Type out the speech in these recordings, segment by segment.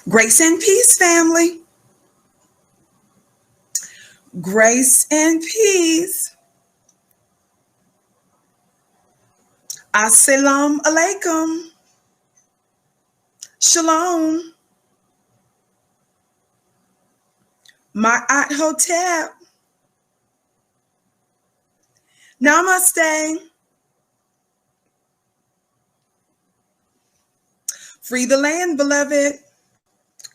Grace and peace, family. Grace and peace. Assalamu alaikum. Shalom. Ma'at Hotep. Namaste. Free the land, beloved.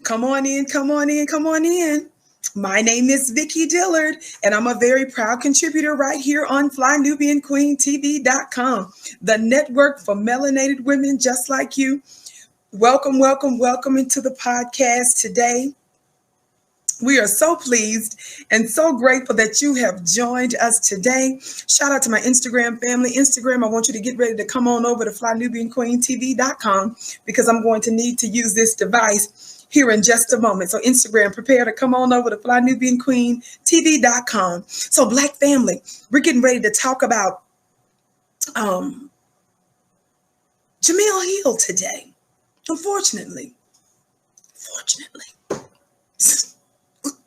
Come on in, come on in, come on in. My name is Vicki Dillard, and I'm a very proud contributor right here on FlyNubianQueenTV.com, the network for melanated women just like you. Welcome, welcome, welcome into the podcast today. We are so pleased and so grateful that you have joined us today. Shout out to my Instagram family. Instagram, I want you to get ready to come on over to FlyNubianQueenTV.com because I'm going to need to use this device here in just a moment. So Instagram, prepare to come on over to FlyNubianQueenTV.com. So Black family, we're getting ready to talk about Jemele Hill today. Unfortunately.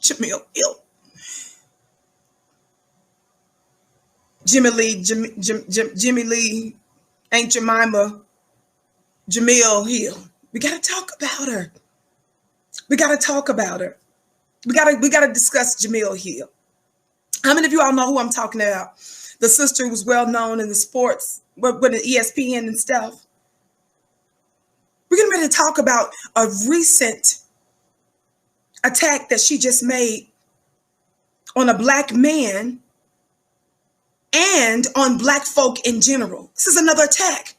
Jemele Hill. Jemele, Aunt Jemima, Jemele Hill. We got to talk about her. We got to talk about her. We got to discuss Jemele Hill. How many of you all know who I'm talking about? The sister who was well known in the sports, with the ESPN and stuff. We're getting ready to talk about a recent attack that she just made on a Black man and on Black folk in general. This is another attack.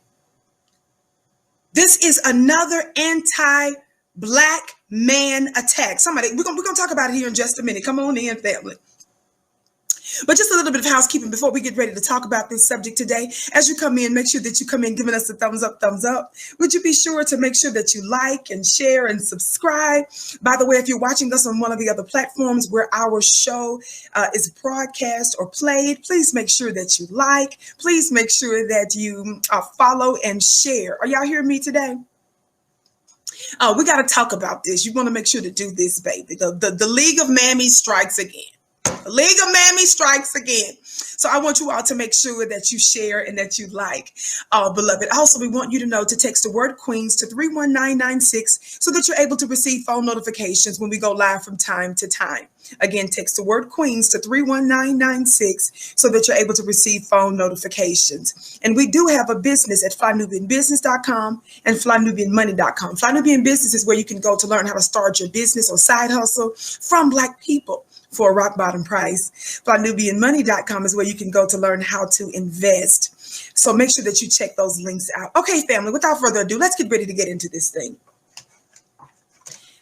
This is another anti-Black man attack. We're gonna talk about it here in just a minute. Come on in, family. But just a little bit of housekeeping before we get ready to talk about this subject today. As you come in, make sure that you come in giving us a thumbs up, thumbs up. Would you be sure to make sure that you like and share and subscribe? By the way, if you're watching us on one of the other platforms where our show is broadcast or played, please make sure that you like. Please make sure that you follow and share. Are y'all hearing me today? We got to talk about this. You want to make sure to do this, baby. The League of Mammies strikes again. The League of Mammies strikes again. So I want you all to make sure that you share and that you like, beloved. Also, we want you to know to text the word Queens to 31996 so that you're able to receive phone notifications when we go live from time to time. Again, text the word Queens to 31996 so that you're able to receive phone notifications. And we do have a business at FlyNubianBusiness.com and FlyNubianMoney.com. FlyNubian Business is where you can go to learn how to start your business or side hustle from Black people for a rock bottom price. FlyNubianMoney.com is where you can go to learn how to invest. So make sure that you check those links out. Okay, family, without further ado, let's get ready to get into this thing.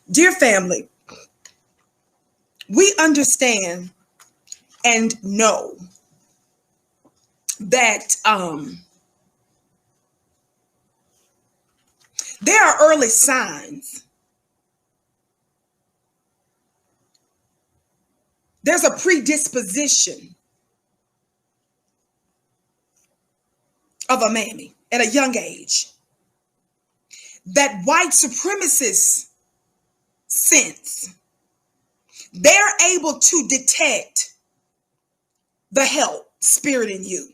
Dear family, we understand and know that there are early signs. There's a predisposition of a mammy at a young age that white supremacists sense. They're able to detect the help spirit in you.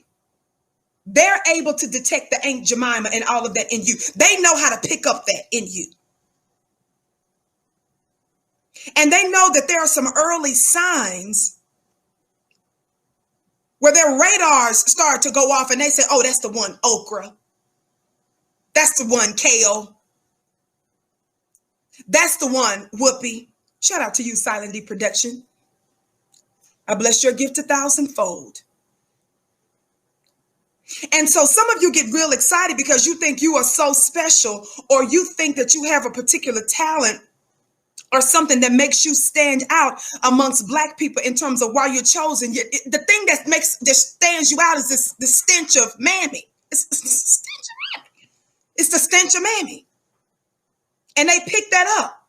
They're able to detect the Aunt Jemima and all of that in you. They know how to pick up that in you. And they know that there are some early signs where their radars start to go off and they say, oh, that's the one okra. That's the one kale. That's the one whoopee. Shout out to you, Silent D Production. I bless your gift 1,000-fold. And so some of you get real excited because you think you are so special, or you think that you have a particular talent or something that makes you stand out amongst Black people in terms of why you're chosen. The thing that stands you out is the stench of mammy. It's the stench of mammy. It's the stench of mammy. And they pick that up.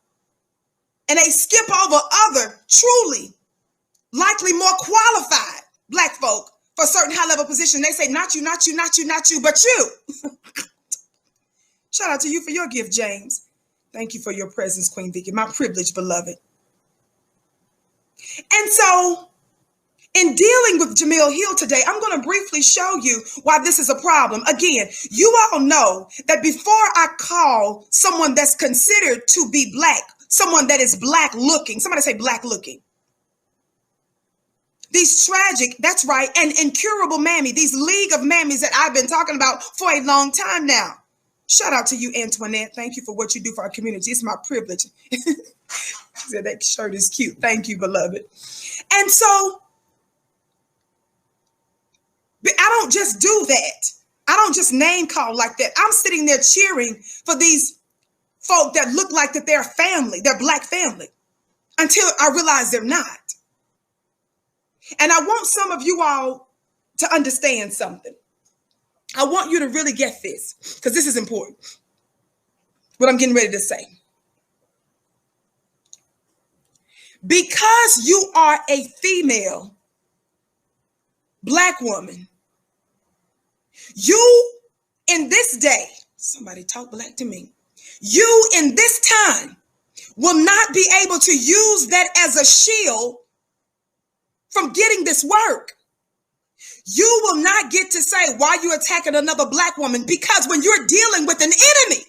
And they skip over other truly, likely more qualified Black folk for a certain high-level position. They say, not you, not you, not you, not you, but you. Shout out to you for your gift, James. Thank you for your presence, Queen Vicky. My privilege, beloved. And so, in dealing with Jemele Hill today, I'm going to briefly show you why this is a problem. Again, you all know that before I call someone that's considered to be black, someone that is black looking, somebody say black looking. These tragic, that's right, and incurable mammy, these league of mammies that I've been talking about for a long time now. Shout out to you, Antoinette. Thank you for what you do for our community. It's my privilege. She said that shirt is cute. Thank you, beloved. And so, I don't just do that. I don't just name call like that. I'm sitting there cheering for these folk that look like that they're family, they're black family, until I realize they're not. And I want some of you all to understand something. I want you to really get this, because this is important, what I'm getting ready to say. Because you are a female black woman, you in this day, somebody talk black to me, you in this time will not be able to use that as a shield from getting this work. You will not get to say why you attacking another black woman, because when you're dealing with an enemy,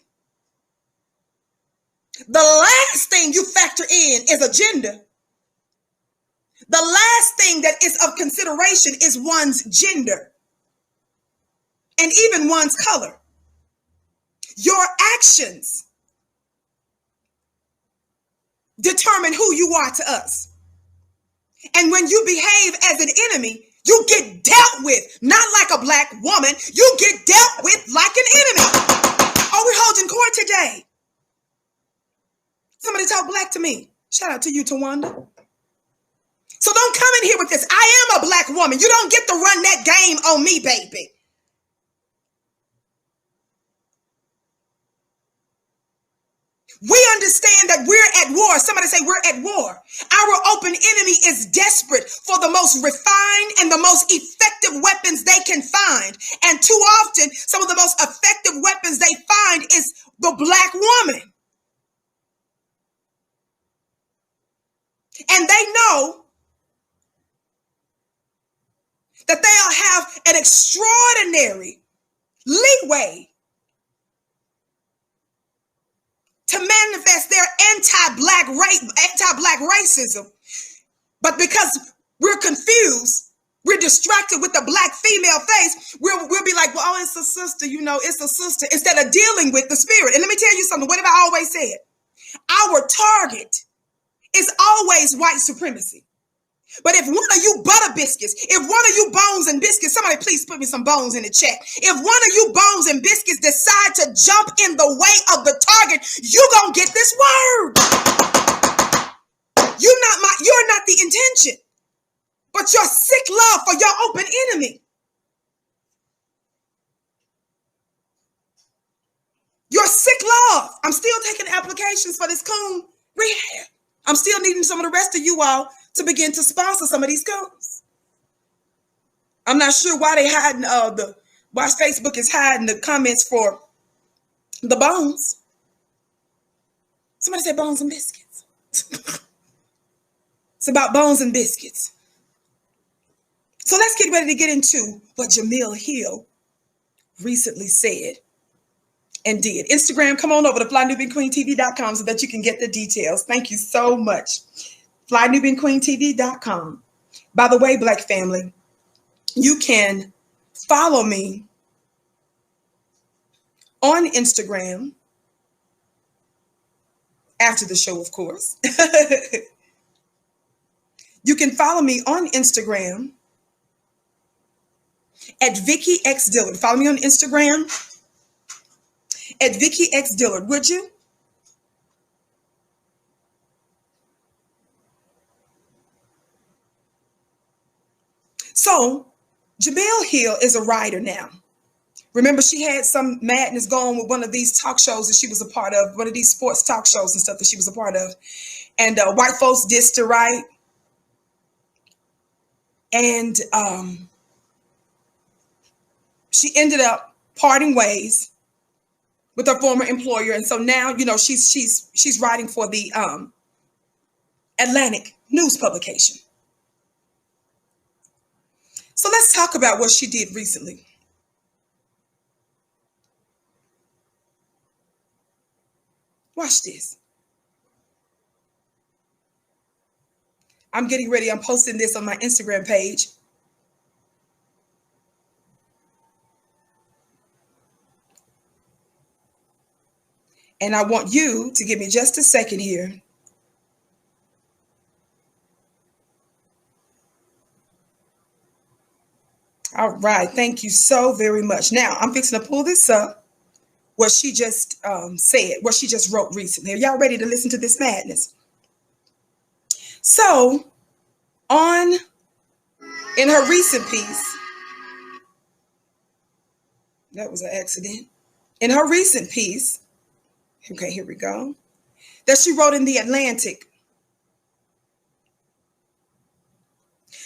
the last thing you factor in is agenda. The last thing that is of consideration is one's gender and even one's color. Your actions determine who you are to us. And when you behave as an enemy, you get dealt with, not like a black woman. You get dealt with like an enemy. Oh, we're holding court today. Somebody talk black to me. Shout out to you, Tawanda. So don't come in here with this. I am a black woman. You don't get to run that game on me, baby. We understand that we're at war. Somebody say we're at war. Our open enemy is desperate for the most refined and the most effective weapons they can find. And too often, some of the most effective weapons they find is the black woman. And they know that they'll have an extraordinary leeway to manifest their anti-black racism. But because we're confused, we're distracted with the black female face, we'll be like, well, oh, it's a sister, it's a sister, instead of dealing with the spirit. And let me tell you something, what have I always said? Our target is always white supremacy. But if one of you butter biscuits, if one of you bones and biscuits, somebody please put me some bones in the chat. If one of you bones and biscuits decide to jump in the way of the target, you're going to get this word. You're not the intention, but your sick love for your open enemy. Your sick love. I'm still taking applications for this coon rehab. I'm still needing some of the rest of you all to begin to sponsor some of these coons. I'm not sure why they hiding why Facebook is hiding the comments for the bones. Somebody say bones and biscuits. It's about bones and biscuits. So let's get ready to get into what Jemele Hill recently said and did. Instagram, come on over to flynubianqueentv.com so that you can get the details. Thank you so much. flynubianqueentv.com. By the way, black family, you can follow me on Instagram after the show, of course. You can follow me on Instagram at Vicky X Dillard. Follow me on Instagram at Vicky X Dillard, would you? So, Jemele Hill is a writer now. Remember, she had some madness going with one of these talk shows that she was a part of, one of these sports talk shows and stuff that she was a part of. And white folks dissed her, right? And she ended up parting ways with her former employer. And so now, she's writing for the Atlantic news publication. So let's talk about what she did recently. Watch this. I'm getting ready. I'm posting this on my Instagram page. And I want you to give me just a second here. All right. Thank you so very much. Now, I'm fixing to pull this up. What she just said, what she just wrote recently. Are y'all ready to listen to this madness? So, in her recent piece, that was an accident. In her recent piece, okay, here we go, that she wrote in the Atlantic,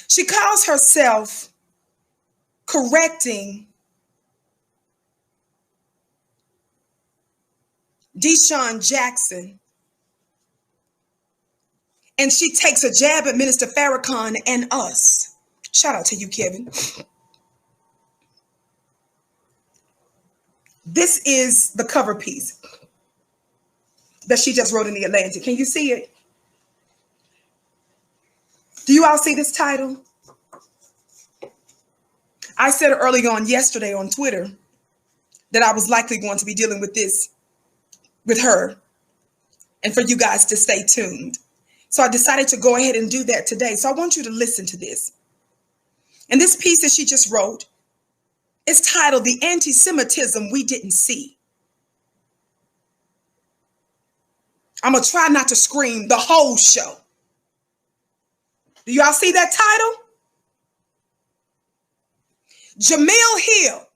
she calls herself correcting Deshaun Jackson, and she takes a jab at Minister Farrakhan and us. Shout out to you, Kevin. This is the cover piece that she just wrote in the Atlantic. Can you see it? Do you all see this title? I said early on yesterday on Twitter that I was likely going to be dealing with this with her and for you guys to stay tuned. So I decided to go ahead and do that today. So I want you to listen to this. And this piece that she just wrote is titled "The Anti-Semitism We Didn't See." I'm going to try not to scream the whole show. Do y'all see that title? Jemele Hill.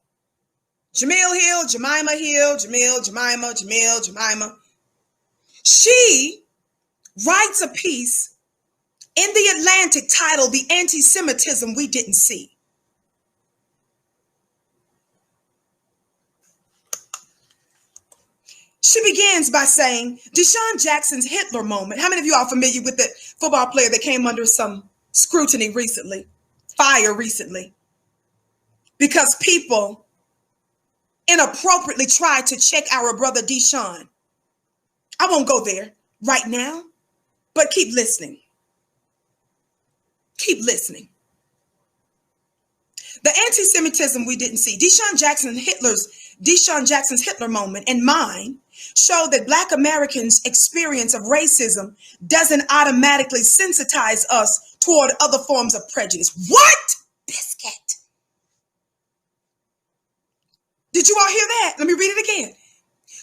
Jemele Hill, Jemima. She writes a piece in the Atlantic titled "The Anti-Semitism We Didn't See." She begins by saying, Deshaun Jackson's Hitler moment. How many of you are familiar with the football player that came under some scrutiny recently, fire recently, because people inappropriately tried to check our brother Deshaun? I won't go there right now, but keep listening. Keep listening. The anti-Semitism we didn't see. Deshaun Jackson's Hitler moment and mine show that Black Americans' experience of racism doesn't automatically sensitize us toward other forms of prejudice. What? Biscuit. Did you all hear that? Let me read it again.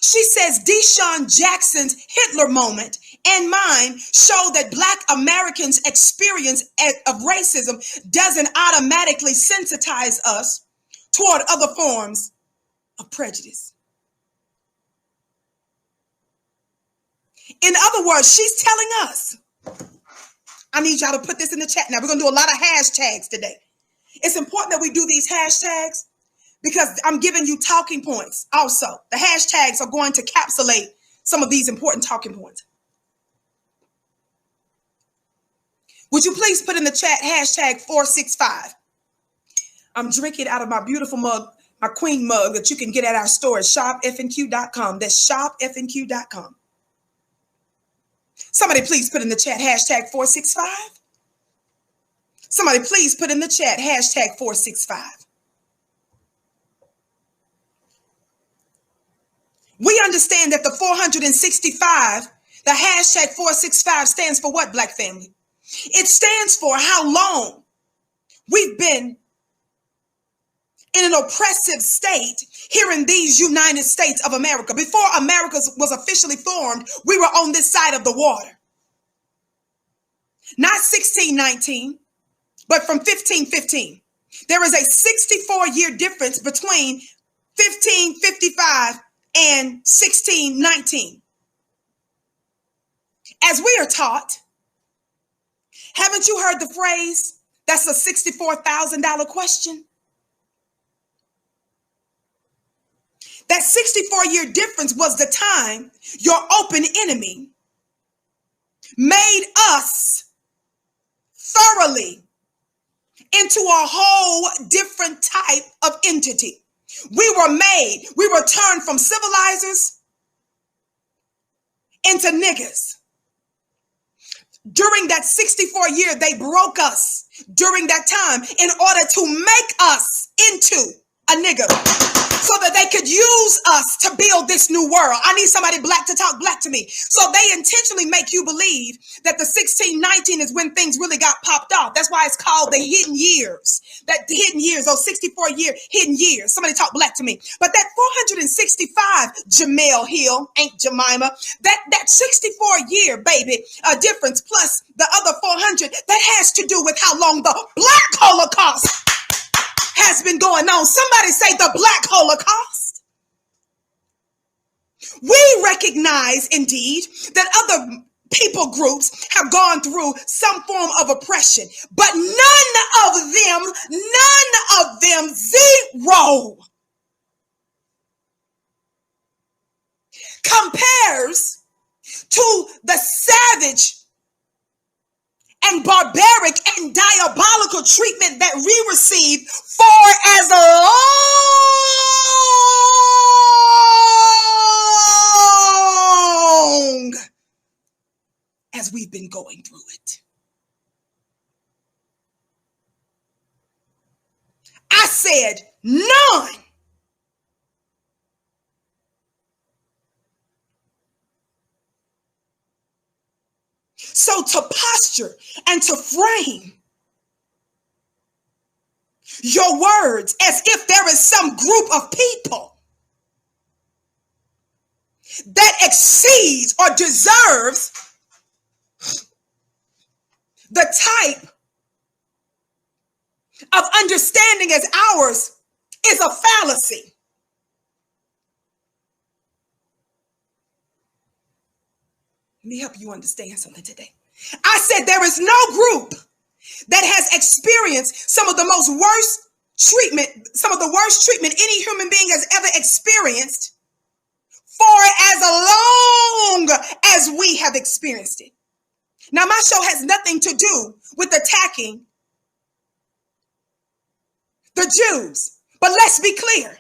She says Deshaun Jackson's Hitler moment and mine show that Black Americans' experience of racism doesn't automatically sensitize us toward other forms of prejudice. In other words, she's telling us, I need y'all to put this in the chat now. We're going to do a lot of hashtags today. It's important that we do these hashtags because I'm giving you talking points also. The hashtags are going to encapsulate some of these important talking points. Would you please put in the chat hashtag 465? I'm drinking out of my beautiful mug, my queen mug that you can get at our store at shopfnq.com. That's shopfnq.com. Somebody please put in the chat hashtag 465. Somebody please put in the chat hashtag 465. We understand that the 465, the hashtag 465 stands for what, Black family? It stands for how long we've been in an oppressive state here in these United States of America. Before America was officially formed, we were on this side of the water. Not 1619, but from 1515. There is a 64-year difference between 1555 and 1619. As we are taught, haven't you heard the phrase, that's a $64,000 question? That 64-year difference was the time your open enemy made us thoroughly into a whole different type of entity. We were turned from civilizers into niggas. During that 64 year, they broke us during that time in order to make us into a nigga so that they could use us to build this new world. I need somebody black to talk black to me. So they intentionally make you believe that the 1619 is when things really got popped off. That's why it's called the hidden years. That hidden years, those 64-year hidden years. Somebody talk black to me. But that 465 Jemele Hill, ain't Jemima, that 64-year baby difference plus the other 400, that has to do with how long the Black Holocaust has been going on. Somebody say the Black Holocaust. We recognize indeed that other people groups have gone through some form of oppression, but none of them, zero, compares to the savage and barbaric and diabolical treatment that we received for as long as we've been going through it. I said none. So to posture and to frame your words as if there is some group of people that exceeds or deserves the type of understanding as ours is a fallacy. Let me help you understand something today. I said there is no group that has experienced some of the worst treatment any human being has ever experienced for as long as we have experienced it. Now, my show has nothing to do with attacking the Jews, but let's be clear.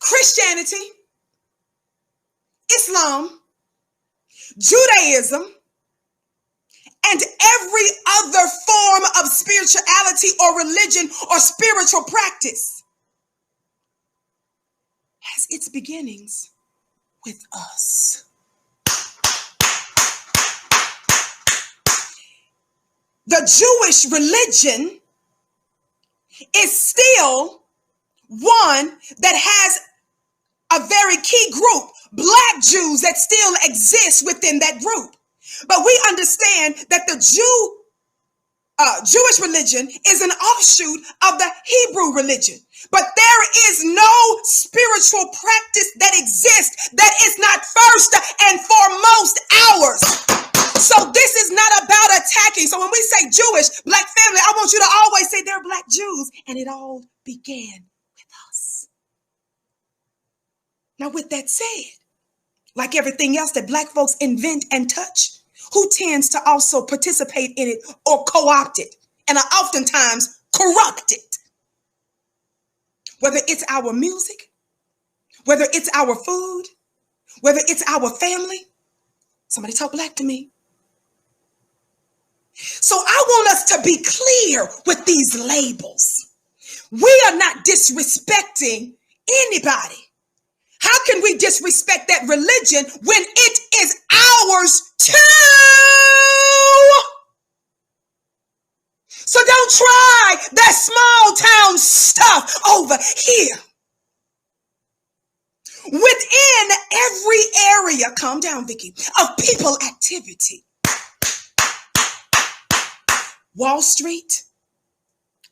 Christianity, Islam, Judaism, and every other form of spirituality or religion or spiritual practice has its beginnings with us. The Jewish religion is still one that has a very key group, Black Jews, that still exist within that group. But we understand that the Jewish religion is an offshoot of the Hebrew religion. But there is no spiritual practice that exists that is not first and foremost ours. So this is not about attacking. So when we say Jewish, Black family, I want you to always say they're Black Jews. And it all began with us. Now, with that said, like everything else that Black folks invent and touch, who tends to also participate in it or co-opt it and are oftentimes corrupt it? Whether it's our music, whether it's our food, whether it's our family. Somebody talk Black to me. So I want us to be clear with these labels. We are not disrespecting anybody. How can we disrespect that religion when it is ours too? So don't try that small town stuff over here. Within every area, calm down, Vicky, of people activity. Wall Street,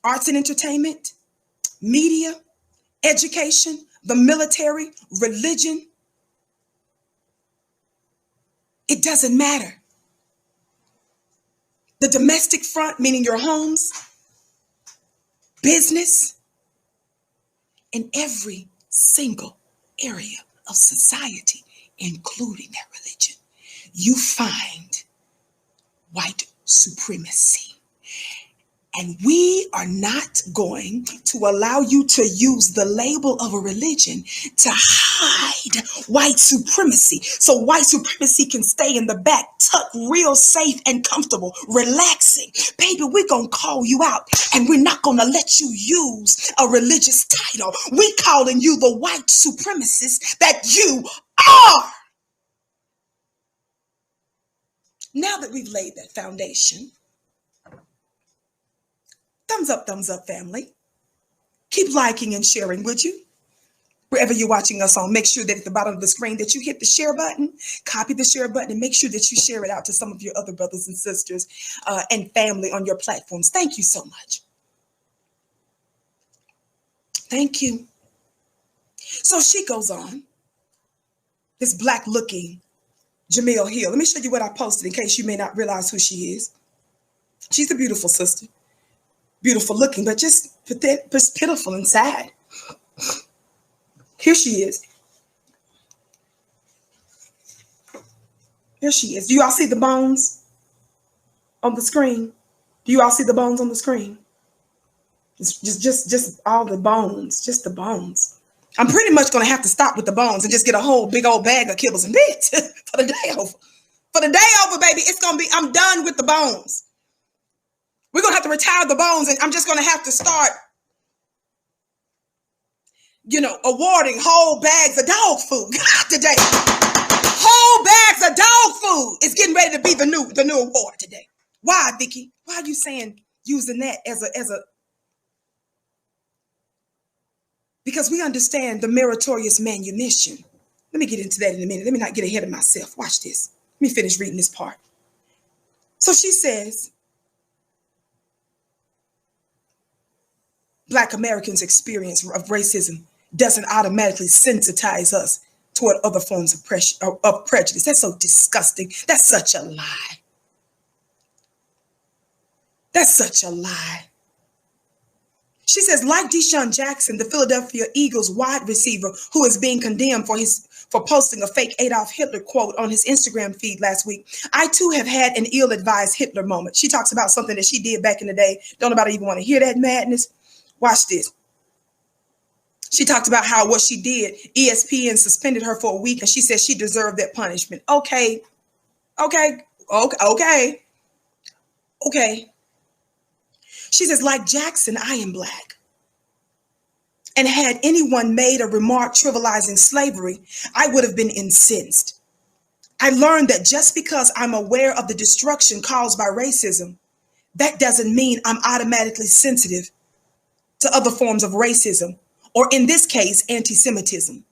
arts and entertainment, media, education, the military, religion. It doesn't matter. The domestic front, meaning your homes, business, in every single area of society, including that religion, you find white supremacy. And we are not going to allow you to use the label of a religion to hide white supremacy. So white supremacy can stay in the back, tucked real safe and comfortable, relaxing. Baby, we're going to call you out, and we're not going to let you use a religious title. We're calling you the white supremacist that you are. Now that we've laid that foundation, thumbs up, family. Keep liking and sharing, would you? Wherever you're watching us on, make sure that at the bottom of the screen that you hit the share button, copy the share button, and make sure that you share it out to some of your other brothers and sisters and family on your platforms. Thank you so much. Thank you. So she goes on, this black-looking Jemele Hill. Let me show you what I posted in case you may not realize who she is. She's a beautiful sister. Beautiful looking, but just pitiful and sad. Here she is. Here she is. Do you all see the bones on the screen? Do you all see the bones on the screen? It's just all the bones, just the bones. I'm pretty much going to have to stop with the bones and just get a whole big old bag of kibbles and bits for the day over. For the day over, baby, it's going to be, I'm done with the bones. We're going to have to retire the bones, and I'm just going to have to start, awarding whole bags of dog food today. Whole bags of dog food is getting ready to be the new award today. Why, Vicky? Why are you using that as a? Because we understand the meritorious manumission. Let me get into that in a minute. Let me not get ahead of myself. Watch this. Let me finish reading this part. So she says, Black Americans' experience of racism doesn't automatically sensitize us toward other forms of prejudice. That's so disgusting. That's such a lie. That's such a lie. She says, like Deshaun Jackson, the Philadelphia Eagles wide receiver who is being condemned for posting a fake Adolf Hitler quote on his Instagram feed last week, I too have had an ill-advised Hitler moment. She talks about something that she did back in the day. Don't nobody even want to hear that madness. Watch this. She talked about how what she did, ESPN suspended her for a week, and she said she deserved that punishment. Okay. She says, like Jackson, I am Black. And had anyone made a remark trivializing slavery, I would have been incensed. I learned that just because I'm aware of the destruction caused by racism, that doesn't mean I'm automatically sensitive to other forms of racism, or in this case, anti-Semitism.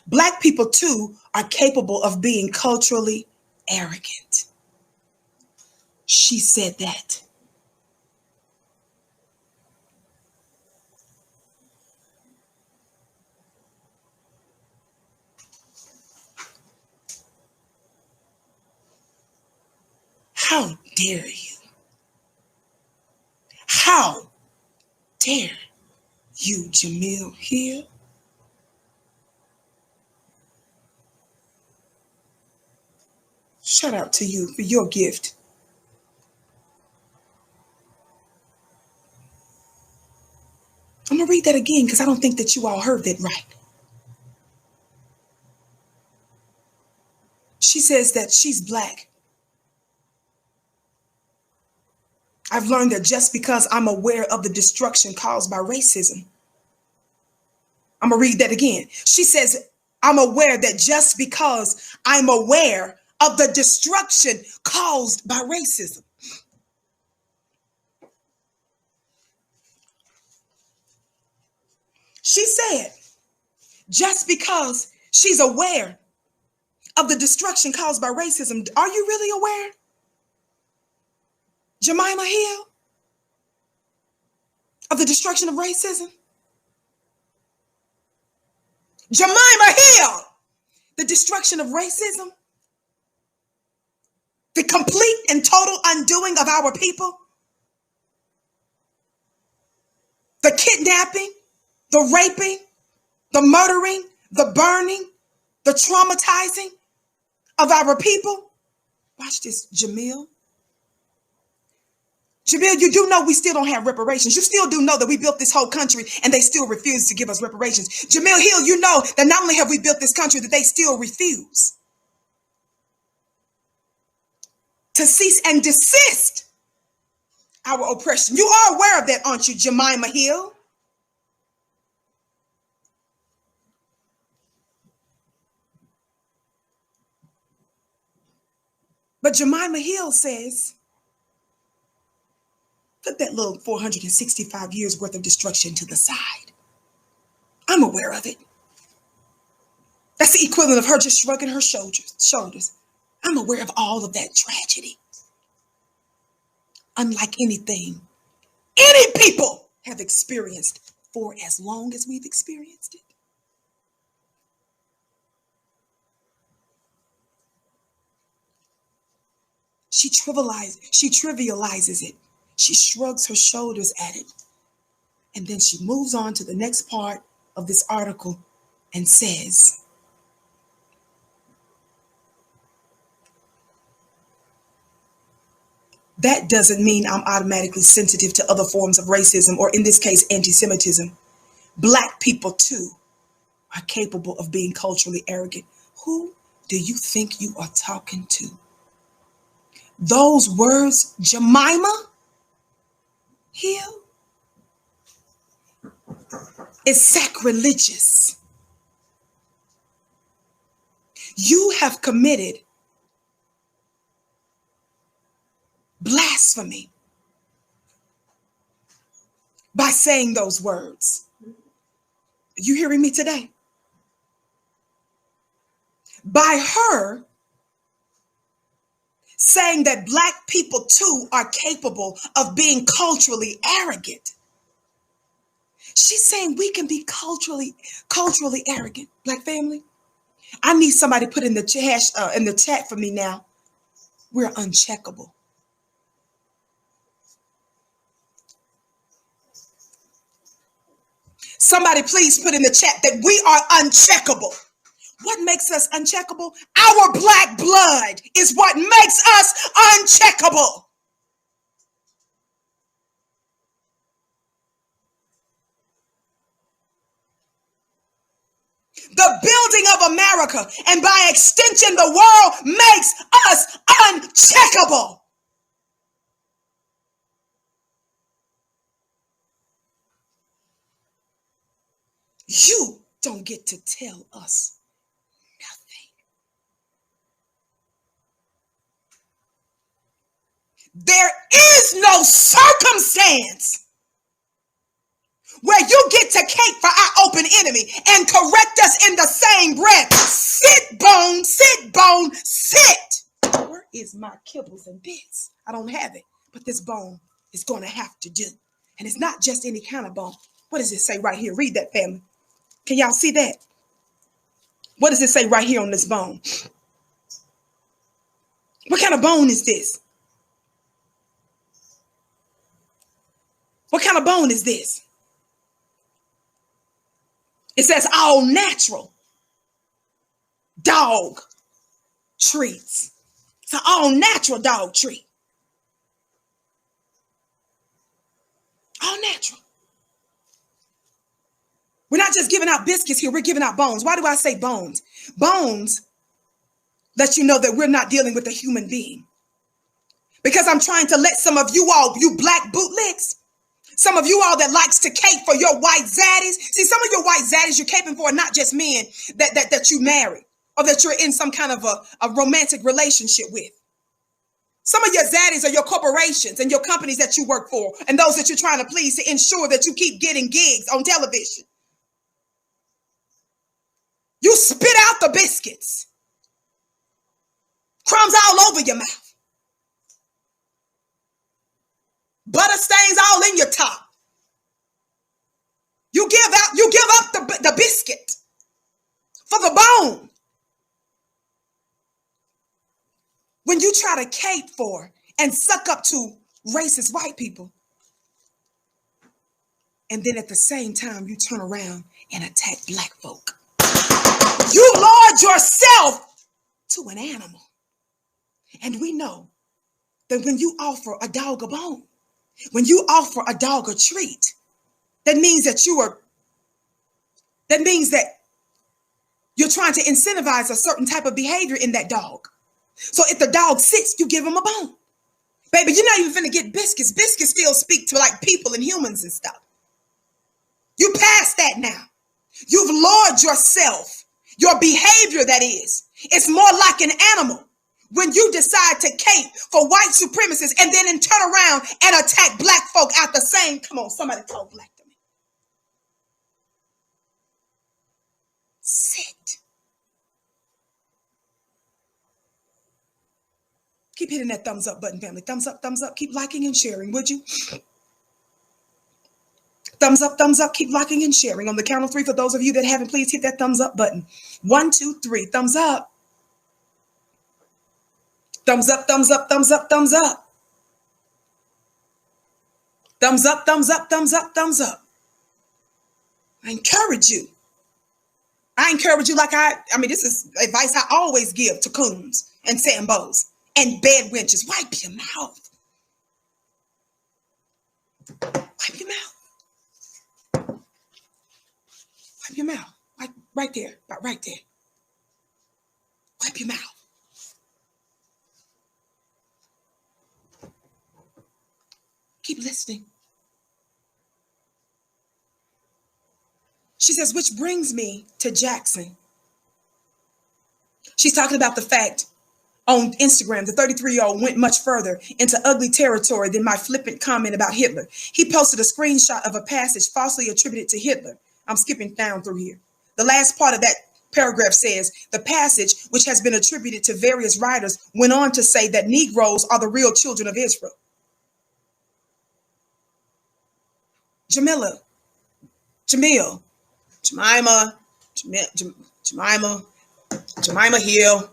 Black people, too, are capable of being culturally arrogant. She said that. How dare you? How dare you, Jemele Hill? Shout out to you for your gift. I'm going to read that again because I don't think that you all heard that right. She says that she's Black. I've learned that just because I'm aware of the destruction caused by racism. I'm going to read that again. She says, I'm aware that just because I'm aware of the destruction caused by racism. She said, just because she's aware of the destruction caused by racism, are you really aware? Jemele Hill, of the destruction of racism? Jemele Hill, the destruction of racism? The complete and total undoing of our people? the kidnapping, the raping, the murdering, the burning, the traumatizing of our people. Watch this, Jemele. Jemele, you do know we still don't have reparations. You still do know that we built this whole country and they still refuse to give us reparations. Jemele Hill, you know that not only have we built this country, that they still refuse to cease and desist our oppression. You are aware of that, aren't you, Jemele Hill? But Jemele Hill says, put that little 465 years worth of destruction to the side. I'm aware of it. That's the equivalent of her just shrugging her shoulders. I'm aware of all of that tragedy. Unlike anything any people have experienced for as long as we've experienced it. She trivializes it. She shrugs her shoulders at it. And then she moves on to the next part of this article and says, that doesn't mean I'm automatically sensitive to other forms of racism, or in this case, anti-Semitism. Black people, too, are capable of being culturally arrogant. Who do you think you are talking to? Those words, Jemele Hill, is sacrilegious. You have committed blasphemy by saying those words. Are you hearing me today? By her saying that Black people too are capable of being culturally arrogant. She's saying we can be culturally arrogant. Black family, I need somebody to put in the chat for me now. We're uncheckable. Somebody please put in the chat that we are uncheckable. What makes us uncheckable? Our Black blood is what makes us uncheckable. The building of America, and by extension, the world, makes us uncheckable. You don't get to tell us nothing. There is no circumstance where you get to cape for our open enemy and correct us in the same breath. Sit, bone, sit, bone, sit. Where is my kibbles and bits? I don't have it, but this bone is going to have to do. And it's not just any kind of bone. What does it say right here? Read that, family. Can y'all see that? What does it say right here on this bone? What kind of bone is this? What kind of bone is this? It says all natural dog treats. It's an all natural dog treat. All natural. We're not just giving out biscuits here. We're giving out bones. Why do I say bones? Bones let you know that we're not dealing with a human being. Because I'm trying to let some of you all, you Black bootlegs, some of you all that likes to cape for your white zaddies. See, some of your white zaddies you're caping for are not just men that you marry or that you're in some kind of a romantic relationship with. Some of your zaddies are your corporations and your companies that you work for and those that you're trying to please to ensure that you keep getting gigs on television. You spit out the biscuits. Crumbs all over your mouth. Butter stains all in your top. You give up the biscuit for the bone. When you try to cape for and suck up to racist white people And then at the same time, you turn around and attack black folk. You lord yourself to an animal. And we know that when you offer a dog a bone, when you offer a dog a treat, that means that you're trying to incentivize a certain type of behavior in that dog. So if the dog sits, you give him a bone. Baby, you're not even finna get biscuits. Biscuits still speak to like people and humans and stuff. You past that now. You've lured yourself. Your behavior, that is. It's more like an animal when you decide to cape for white supremacists and then turn around and attack black folk out the same. Come on, somebody talk black to me. Sit. Keep hitting that thumbs up button, family. Thumbs up, thumbs up. Keep liking and sharing, would you? Thumbs up, thumbs up. Keep liking and sharing. On the count of 3, for those of you that haven't, please hit that thumbs up button. 1, 2, 3. Thumbs up. Thumbs up, thumbs up, thumbs up, thumbs up. Thumbs up, thumbs up, thumbs up, thumbs up. I encourage you. Like I mean, this is advice I always give to coons and sambos and bed wenches. Wipe your mouth. Wipe your mouth. Wipe your mouth. Right there. Right there. Wipe your mouth. Keep listening. She says, which brings me to Jackson. She's talking about the fact on Instagram, the 33-year-old went much further into ugly territory than my flippant comment about Hitler. He posted a screenshot of a passage falsely attributed to Hitler. I'm skipping down through here. The last part of that paragraph says, the passage, which has been attributed to various writers, went on to say that Negroes are the real children of Israel. Jemele Hill.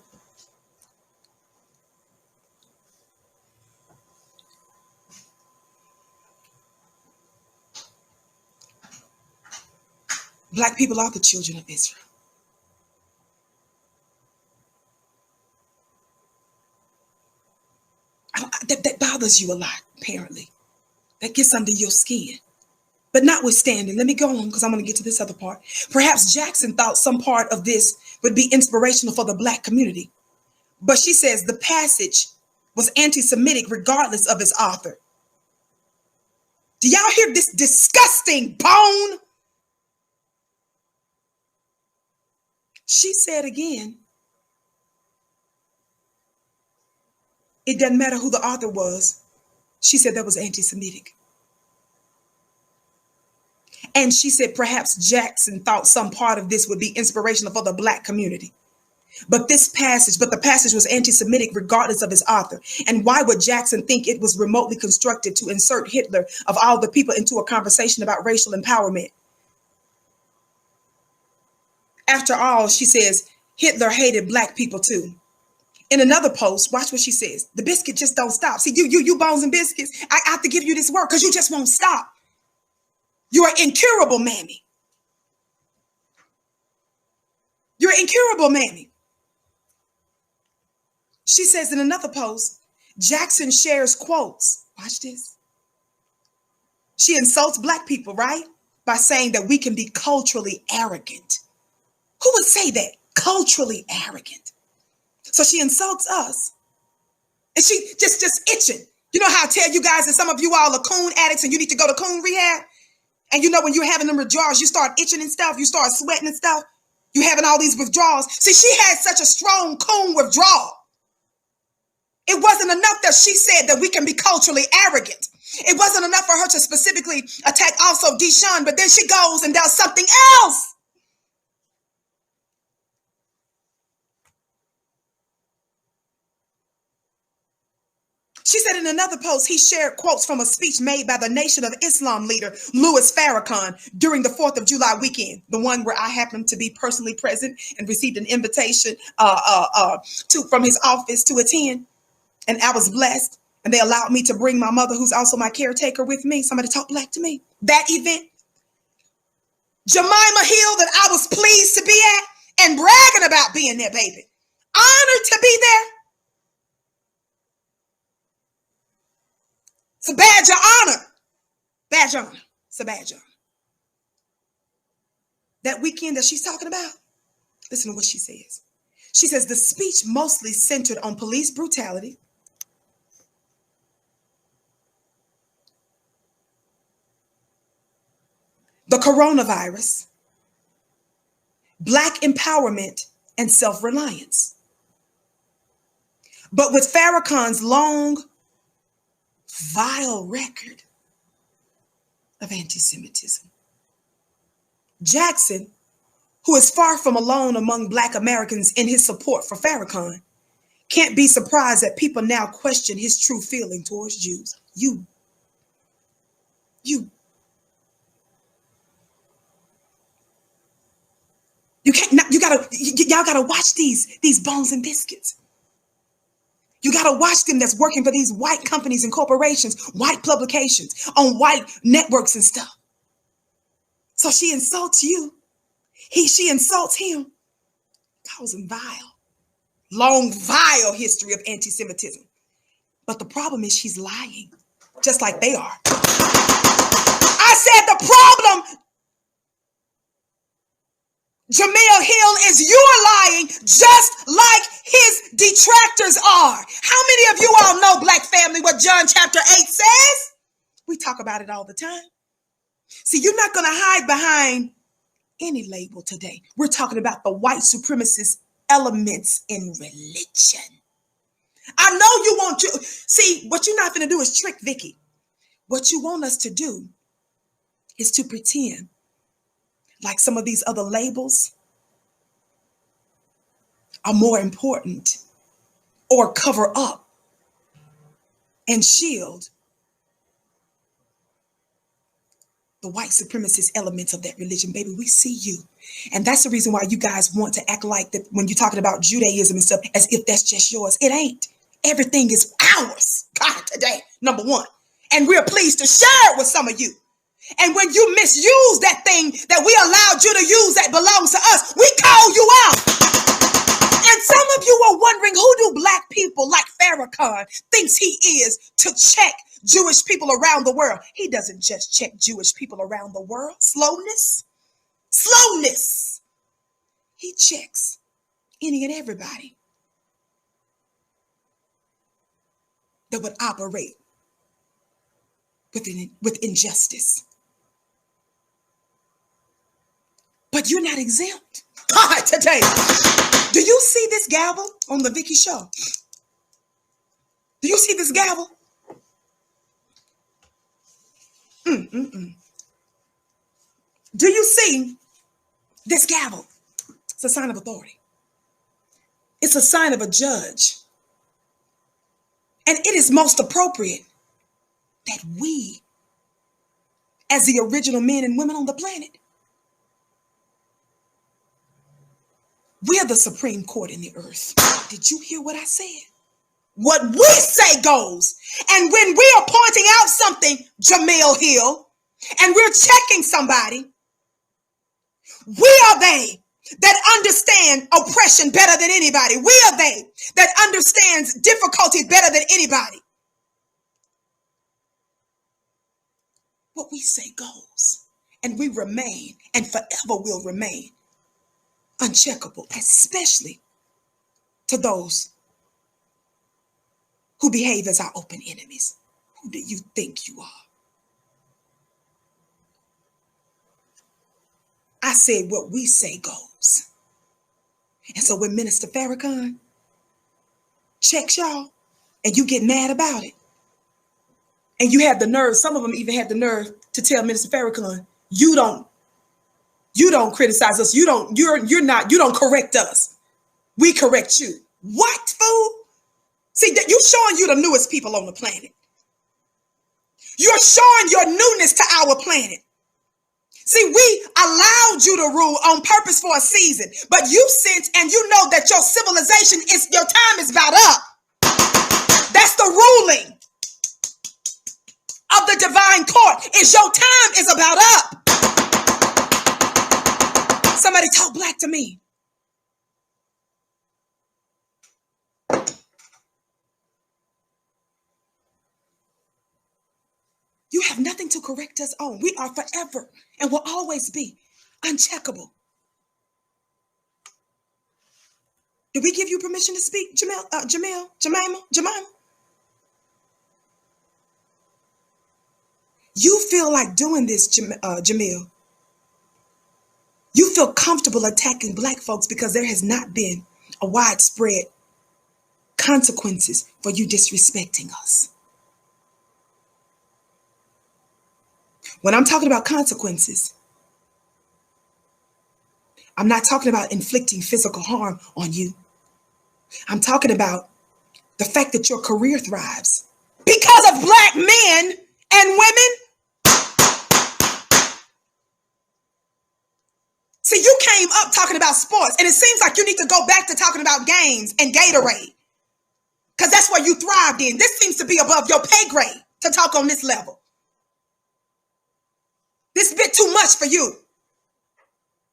Black people are the children of Israel. That bothers you a lot, apparently. That gets under your skin. But notwithstanding, let me go on because I'm going to get to this other part. Perhaps Jackson thought some part of this would be inspirational for the Black community. But she says the passage was anti-Semitic regardless of its author. Do y'all hear this disgusting bone? She said again, it doesn't matter who the author was. She said that was anti-Semitic. And she said perhaps Jackson thought some part of this would be inspirational for the Black community. But the passage was anti-Semitic regardless of its author. And why would Jackson think it was remotely constructed to insert Hitler of all the people into a conversation about racial empowerment? After all, she says, Hitler hated Black people too. In another post, watch what she says. The biscuit just don't stop. See, you bones and biscuits, I have to give you this word because you just won't stop. You're incurable, mammy. You're incurable, mammy. She says in another post, Jackson shares quotes. Watch this. She insults Black people, right? By saying that we can be culturally arrogant. Who would say that? Culturally arrogant. So she insults us. And she just itching. You know how I tell you guys that some of you all are coon addicts and you need to go to coon rehab? And you know when you're having them withdrawals, you start itching and stuff. You start sweating and stuff. You having all these withdrawals. See, she had such a strong coon withdrawal. It wasn't enough that she said that we can be culturally arrogant. It wasn't enough for her to specifically attack also Deshaun, but then she goes and does something else. She said in another post, he shared quotes from a speech made by the Nation of Islam leader, Louis Farrakhan, during the 4th of July weekend, the one where I happened to be personally present and received an invitation from his office to attend. And I was blessed. And they allowed me to bring my mother, who's also my caretaker, with me. Somebody talk Black to me. That event, Jemele Hill that I was pleased to be at and bragging about being there, baby. Honored to be there. It's a badge of honor. Badge of honor. It's a badge of honor. That weekend that she's talking about, listen to what she says. She says the speech mostly centered on police brutality, the coronavirus, Black empowerment, and self-reliance. But with Farrakhan's long, vile record of anti-Semitism, Jackson, who is far from alone among Black Americans in his support for Farrakhan, can't be surprised that people now question his true feeling towards Jews. You. You can't. Y'all gotta watch these bones and biscuits. You gotta watch them that's working for these white companies and corporations, white publications, on white networks and stuff. So she insults you. She insults him. Causing long, vile history of anti-Semitism. But the problem is she's lying, just like they are. I said the problem, Jemele Hill, is you're lying just like his detractors are. How many of you all know, Black family, what John chapter 8 says? We talk about it all the time. See, you're not going to hide behind any label today. We're talking about the white supremacist elements in religion. I know you want to. See, what you're not going to do is trick Vicky. What you want us to do is to pretend like some of these other labels are more important or cover up and shield the white supremacist elements of that religion. Baby, we see you. And that's the reason why you guys want to act like that when you're talking about Judaism and stuff, as if that's just yours. It ain't. Everything is ours, God, today, number one. And we're pleased to share it with some of you. And when you misuse that thing that we allowed you to use that belongs to us, we call you out. And some of you are wondering, who do Black people like Farrakhan thinks he is to check Jewish people around the world? He doesn't just check Jewish people around the world. Slowness. He checks any and everybody that would operate with injustice. But you're not exempt. God, today. Do you see this gavel on the Vicky show? Do you see this gavel? Do you see this gavel? It's a sign of authority. It's a sign of a judge. And it is most appropriate that we, as the original men and women on the planet, we're the Supreme Court in the earth. Did you hear what I said? What we say goes. And when we are pointing out something, Jemele Hill, and we're checking somebody, we are they that understand oppression better than anybody. We are they that understands difficulty better than anybody. What we say goes. And we remain, and forever will remain, uncheckable, especially to those who behave as our open enemies. Who do you think you are? I said what we say goes. And so when Minister Farrakhan checks y'all and you get mad about it, and you have the nerve, some of them even had the nerve to tell Minister Farrakhan, you don't criticize us. You don't correct us. We correct you. What, fool? See, you showing you the newest people on the planet. You're showing your newness to our planet. See, we allowed you to rule on purpose for a season, but you sense and you know that your civilization your time is about up. That's the ruling of the divine court, is your time is about up. Somebody talk black to me. You have nothing to correct us on. We are forever and will always be uncheckable. Did we give you permission to speak, Jemima? You feel like doing this, Jamil. You feel comfortable attacking black folks because there has not been a widespread consequences for you disrespecting us. When I'm talking about consequences, I'm not talking about inflicting physical harm on you. I'm talking about the fact that your career thrives because of black men and women. See, you came up talking about sports, and it seems like you need to go back to talking about games and Gatorade, because that's where you thrived in. This seems to be above your pay grade to talk on this level. This is a bit too much for you.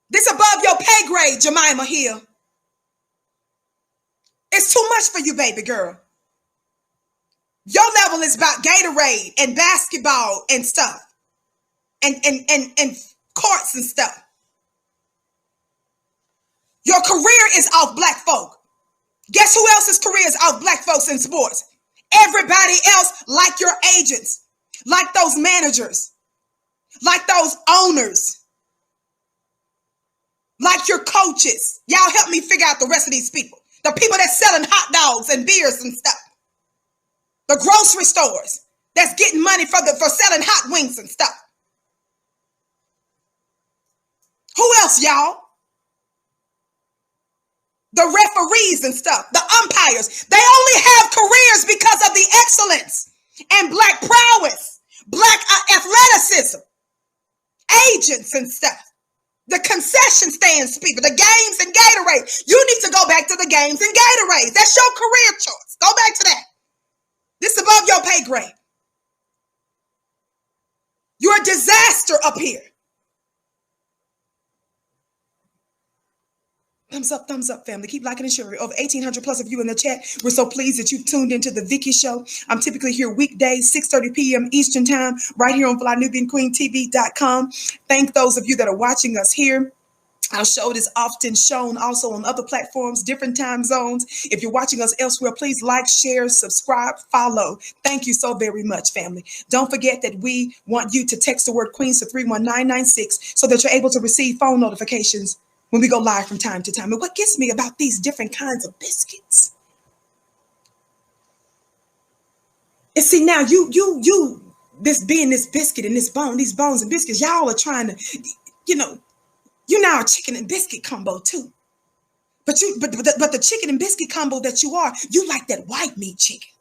This above your pay grade, Jemele Hill. It's too much for you, baby girl. Your level is about Gatorade and basketball and stuff. And courts and stuff. Your career is off black folk. Guess who else's career is off black folks in sports? Everybody else, like your agents, like those managers, like those owners, like your coaches. Y'all help me figure out the rest of these people. The people that's selling hot dogs and beers and stuff. The grocery stores that's getting money for selling hot wings and stuff. Who else, y'all? The referees and stuff, the umpires. They only have careers because of the excellence and black prowess, black athleticism, agents and stuff. The concession stands people, the games and Gatorade. You need to go back to the games and Gatorade. That's your career choice. Go back to that. This is above your pay grade. You're a disaster up here. Thumbs up, family. Keep liking and sharing. Over 1,800 plus of you in the chat. We're so pleased that you've tuned into the Vicky Show. I'm typically here weekdays, 6:30 p.m. Eastern Time, right here on FlyNubianQueenTV.com. Thank those of you that are watching us here. Our show is often shown also on other platforms, different time zones. If you're watching us elsewhere, please like, share, subscribe, follow. Thank you so very much, family. Don't forget that we want you to text the word Queens to 31996 so that you're able to receive phone notifications when we go live from time to time. And what gets me about these different kinds of biscuits is, see, now this biscuit and this bone, these bones and biscuits, y'all are trying to, you now a chicken and biscuit combo too. But the chicken and biscuit combo that you are, you like that white meat chicken.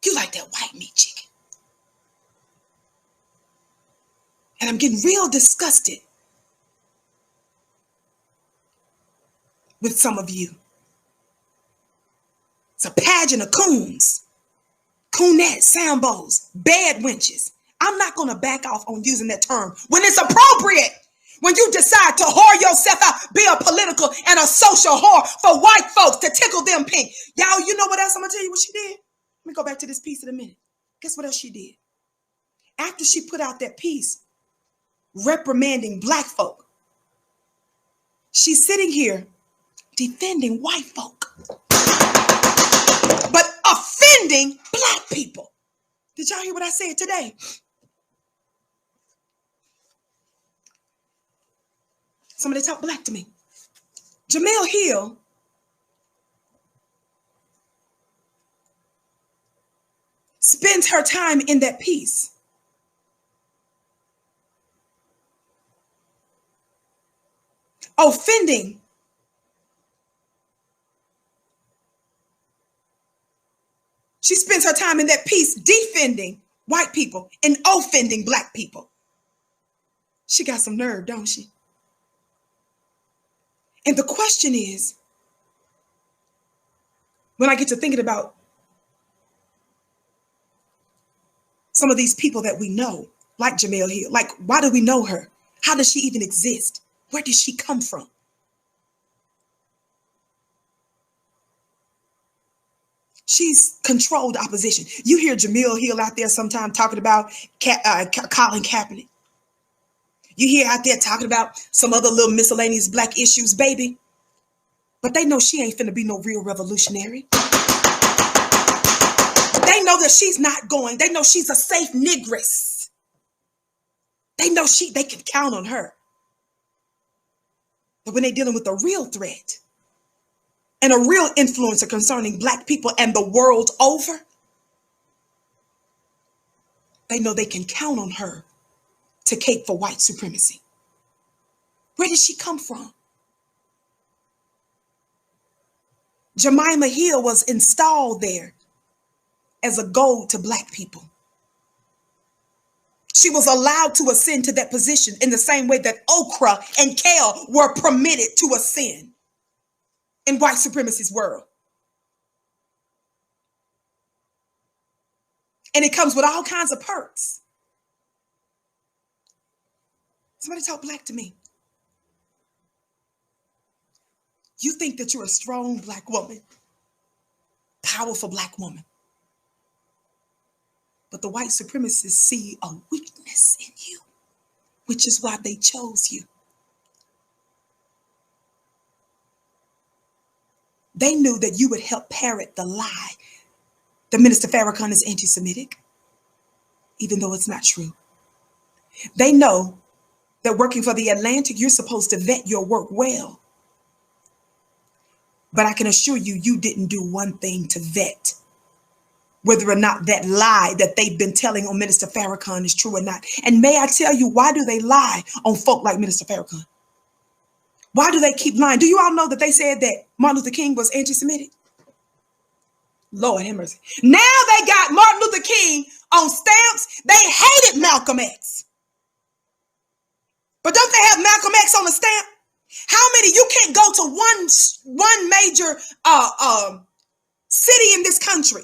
You like that white meat chicken. And I'm getting real disgusted with some of you. It's a pageant of coons, coonettes, sambos, bed wenches. I'm not going to back off on using that term when it's appropriate. When you decide to whore yourself out, be a political and a social whore for white folks to tickle them pink. Y'all, you know what else I'm going to tell you what she did? Let me go back to this piece in a minute. Guess what else she did? After she put out that piece reprimanding black folk, she's sitting here defending white folk, but offending black people. Did y'all hear what I said today? Somebody talk black to me. Jemele Hill spends her time in that piece offending she spends her time in that piece defending white people and offending black people. She got some nerve, don't she? And the question is, when I get to thinking about some of these people that we know, like Jemele Hill. Like, why do we know her? How does she even exist? Where did she come from? She's controlled opposition. You hear Jemele Hill out there sometime talking about Colin Kaepernick. You hear out there talking about some other little miscellaneous black issues, baby. But they know she ain't finna be no real revolutionary. They know that she's not going. They know she's a safe negress. They know they can count on her. But when they're dealing with a real threat and a real influencer concerning black people and the world over, they know they can count on her to cape for white supremacy. Where did she come from? Jemele Hill was installed there as a goad to black people. She was allowed to ascend to that position in the same way that okra and kale were permitted to ascend in white supremacy's world. And it comes with all kinds of perks. Somebody talk black to me. You think that you're a strong black woman, powerful black woman. But the white supremacists see a weakness in you, which is why they chose you. They knew that you would help parrot the lie that Minister Farrakhan is anti-Semitic, even though it's not true. They know that working for the Atlantic, you're supposed to vet your work well. But I can assure you, you didn't do one thing to vet whether or not that lie that they've been telling on Minister Farrakhan is true or not. And may I tell you, why do they lie on folk like Minister Farrakhan? Why do they keep lying? Do you all know that they said that Martin Luther King was anti-Semitic? Lord have mercy. Now they got Martin Luther King on stamps. They hated Malcolm X. But don't they have Malcolm X on the stamp? How many? You can't go to one major city in this country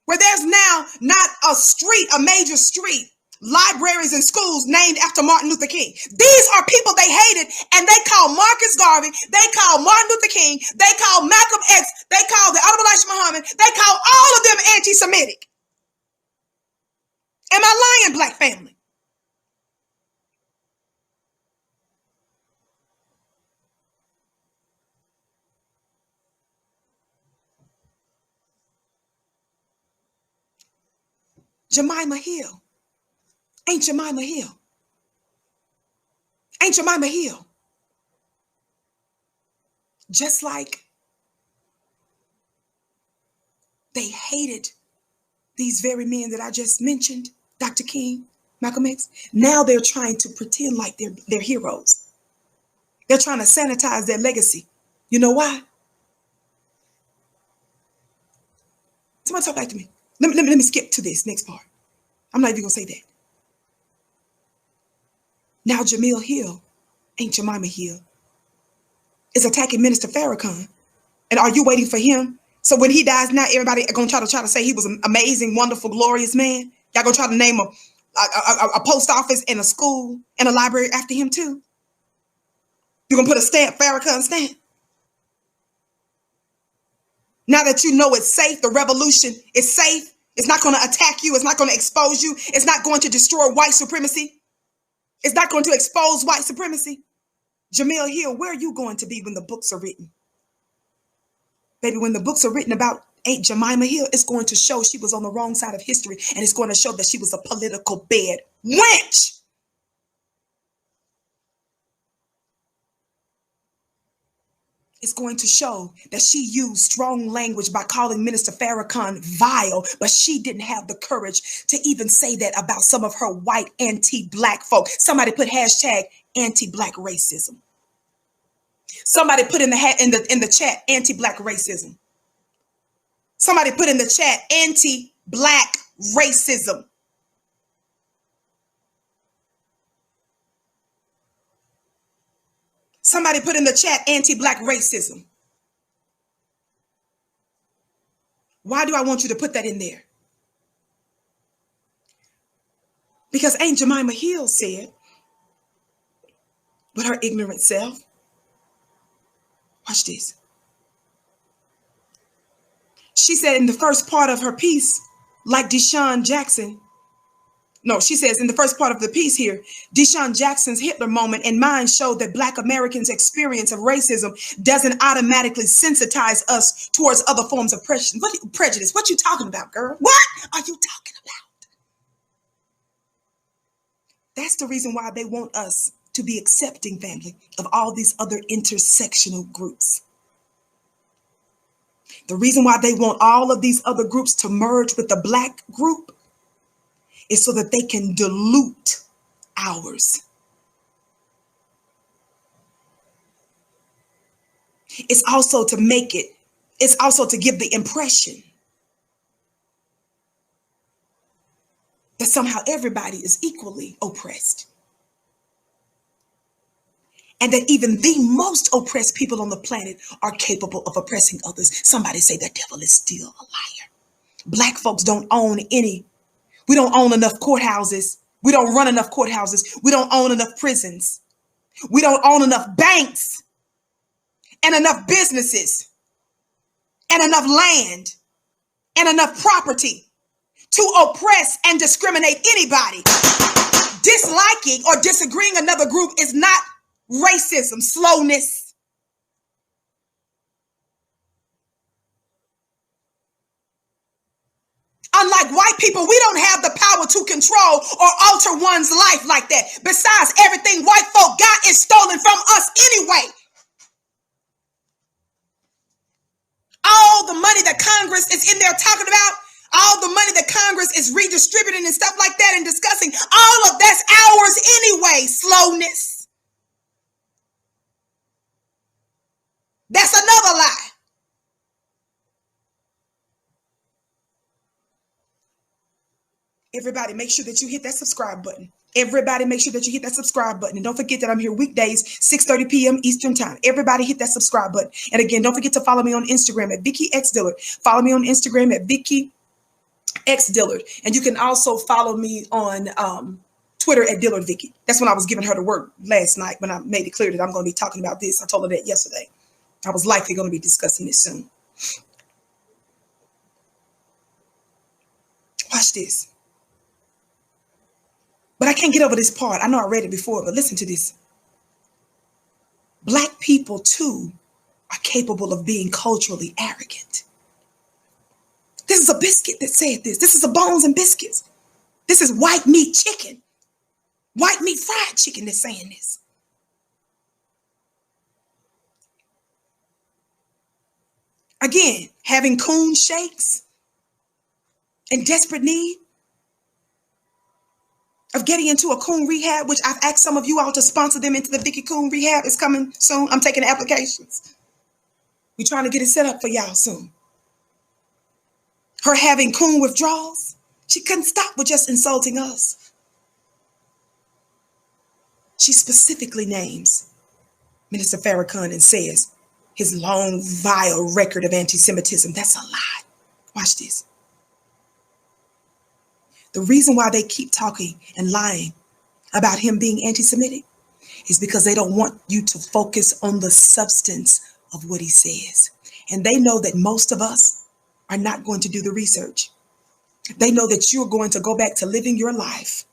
where there's now not a major street, libraries and schools named after Martin Luther King. These are people they hated, and they call Marcus Garvey, they call Martin Luther King, they call Malcolm X, they call the Honorable Elijah Muhammad, they call all of them anti-Semitic. Am I lying, black family? Jemele Hill. Ain't Jemele Hill. Ain't Jemele Hill. Just like they hated these very men that I just mentioned, Dr. King, Malcolm X, now they're trying to pretend like they're heroes. They're trying to sanitize their legacy. You know why? Somebody talk back to me. Let me skip to this next part. I'm not even going to say that. Now Jemele Hill, ain't Jemele Hill, is attacking Minister Farrakhan. And are you waiting for him? So when he dies now, everybody are going to try to say he was an amazing, wonderful, glorious man. Y'all going to try to name a post office and a school and a library after him too? You're going to put a stamp, Farrakhan stamp? Now that you know it's safe, the revolution is safe, it's not going to attack you, it's not going to expose you, it's not going to destroy white supremacy, it's not going to expose white supremacy. Jemele Hill, where are you going to be when the books are written? Baby, when the books are written about Aunt Jemele Hill, it's going to show she was on the wrong side of history, and it's going to show that she was a political bed wench. It's going to show that she used strong language by calling Minister Farrakhan vile, but she didn't have the courage to even say that about some of her white anti-black folk. Somebody put hashtag anti-black racism. Somebody put in the chat anti-black racism. Somebody put in the chat anti-black racism. Somebody put in the chat anti-black racism. Why do I want you to put that in there? Because Aunt Jemele Hill said, with her ignorant self, watch this. She said in the first part of her piece, like Deshaun Jackson, no, she says in the first part of the piece here, Deshaun Jackson's Hitler moment and mine showed that Black Americans' experience of racism doesn't automatically sensitize us towards other forms of prejudice. What you talking about, girl? What are you talking about? That's the reason why they want us to be accepting, family, of all these other intersectional groups. The reason why they want all of these other groups to merge with the Black group is so that they can dilute ours. It's also to give the impression that somehow everybody is equally oppressed. And that even the most oppressed people on the planet are capable of oppressing others. Somebody say the devil is still a liar. Black folks don't own any. We don't own enough courthouses. We don't run enough courthouses. We don't own enough prisons. We don't own enough banks and enough businesses and enough land and enough property to oppress and discriminate anybody. Disliking or disagreeing another group is not racism, slowness. Unlike white people, we don't have the power to control or alter one's life like that. Besides, everything white folk got is stolen from us anyway. All the money that Congress is in there talking about, all the money that Congress is redistributing and stuff like that and discussing, all of that's ours anyway. Slowness. That's another lie. Everybody, make sure that you hit that subscribe button. Everybody, make sure that you hit that subscribe button. And don't forget that I'm here weekdays, 6:30 p.m. Eastern time. Everybody hit that subscribe button. And again, don't forget to follow me on Instagram at Vicky X Dillard. Follow me on Instagram at Vicky X Dillard. And you can also follow me on Twitter at Dillard Vicky. That's when I was giving her the word last night when I made it clear that I'm going to be talking about this. I told her that yesterday. I was likely going to be discussing this soon. Watch this. But I can't get over this part. I know I read it before, but listen to this. Black people, too, are capable of being culturally arrogant. This is a biscuit that said this. This is a Bones and Biscuits. This is white meat chicken. White meat fried chicken that's saying this. Again, having coon shakes in desperate need of getting into a coon rehab, which I've asked some of you all to sponsor them into the Vicky Coon Rehab. It's coming soon. I'm taking applications. We're trying to get it set up for y'all soon. Her having coon withdrawals, she couldn't stop with just insulting us. She specifically names Minister Farrakhan and says his long, vile record of anti-Semitism. That's a lie. Watch this. The reason why they keep talking and lying about him being anti-Semitic is because they don't want you to focus on the substance of what he says. And they know that most of us are not going to do the research. They know that you're going to go back to living your life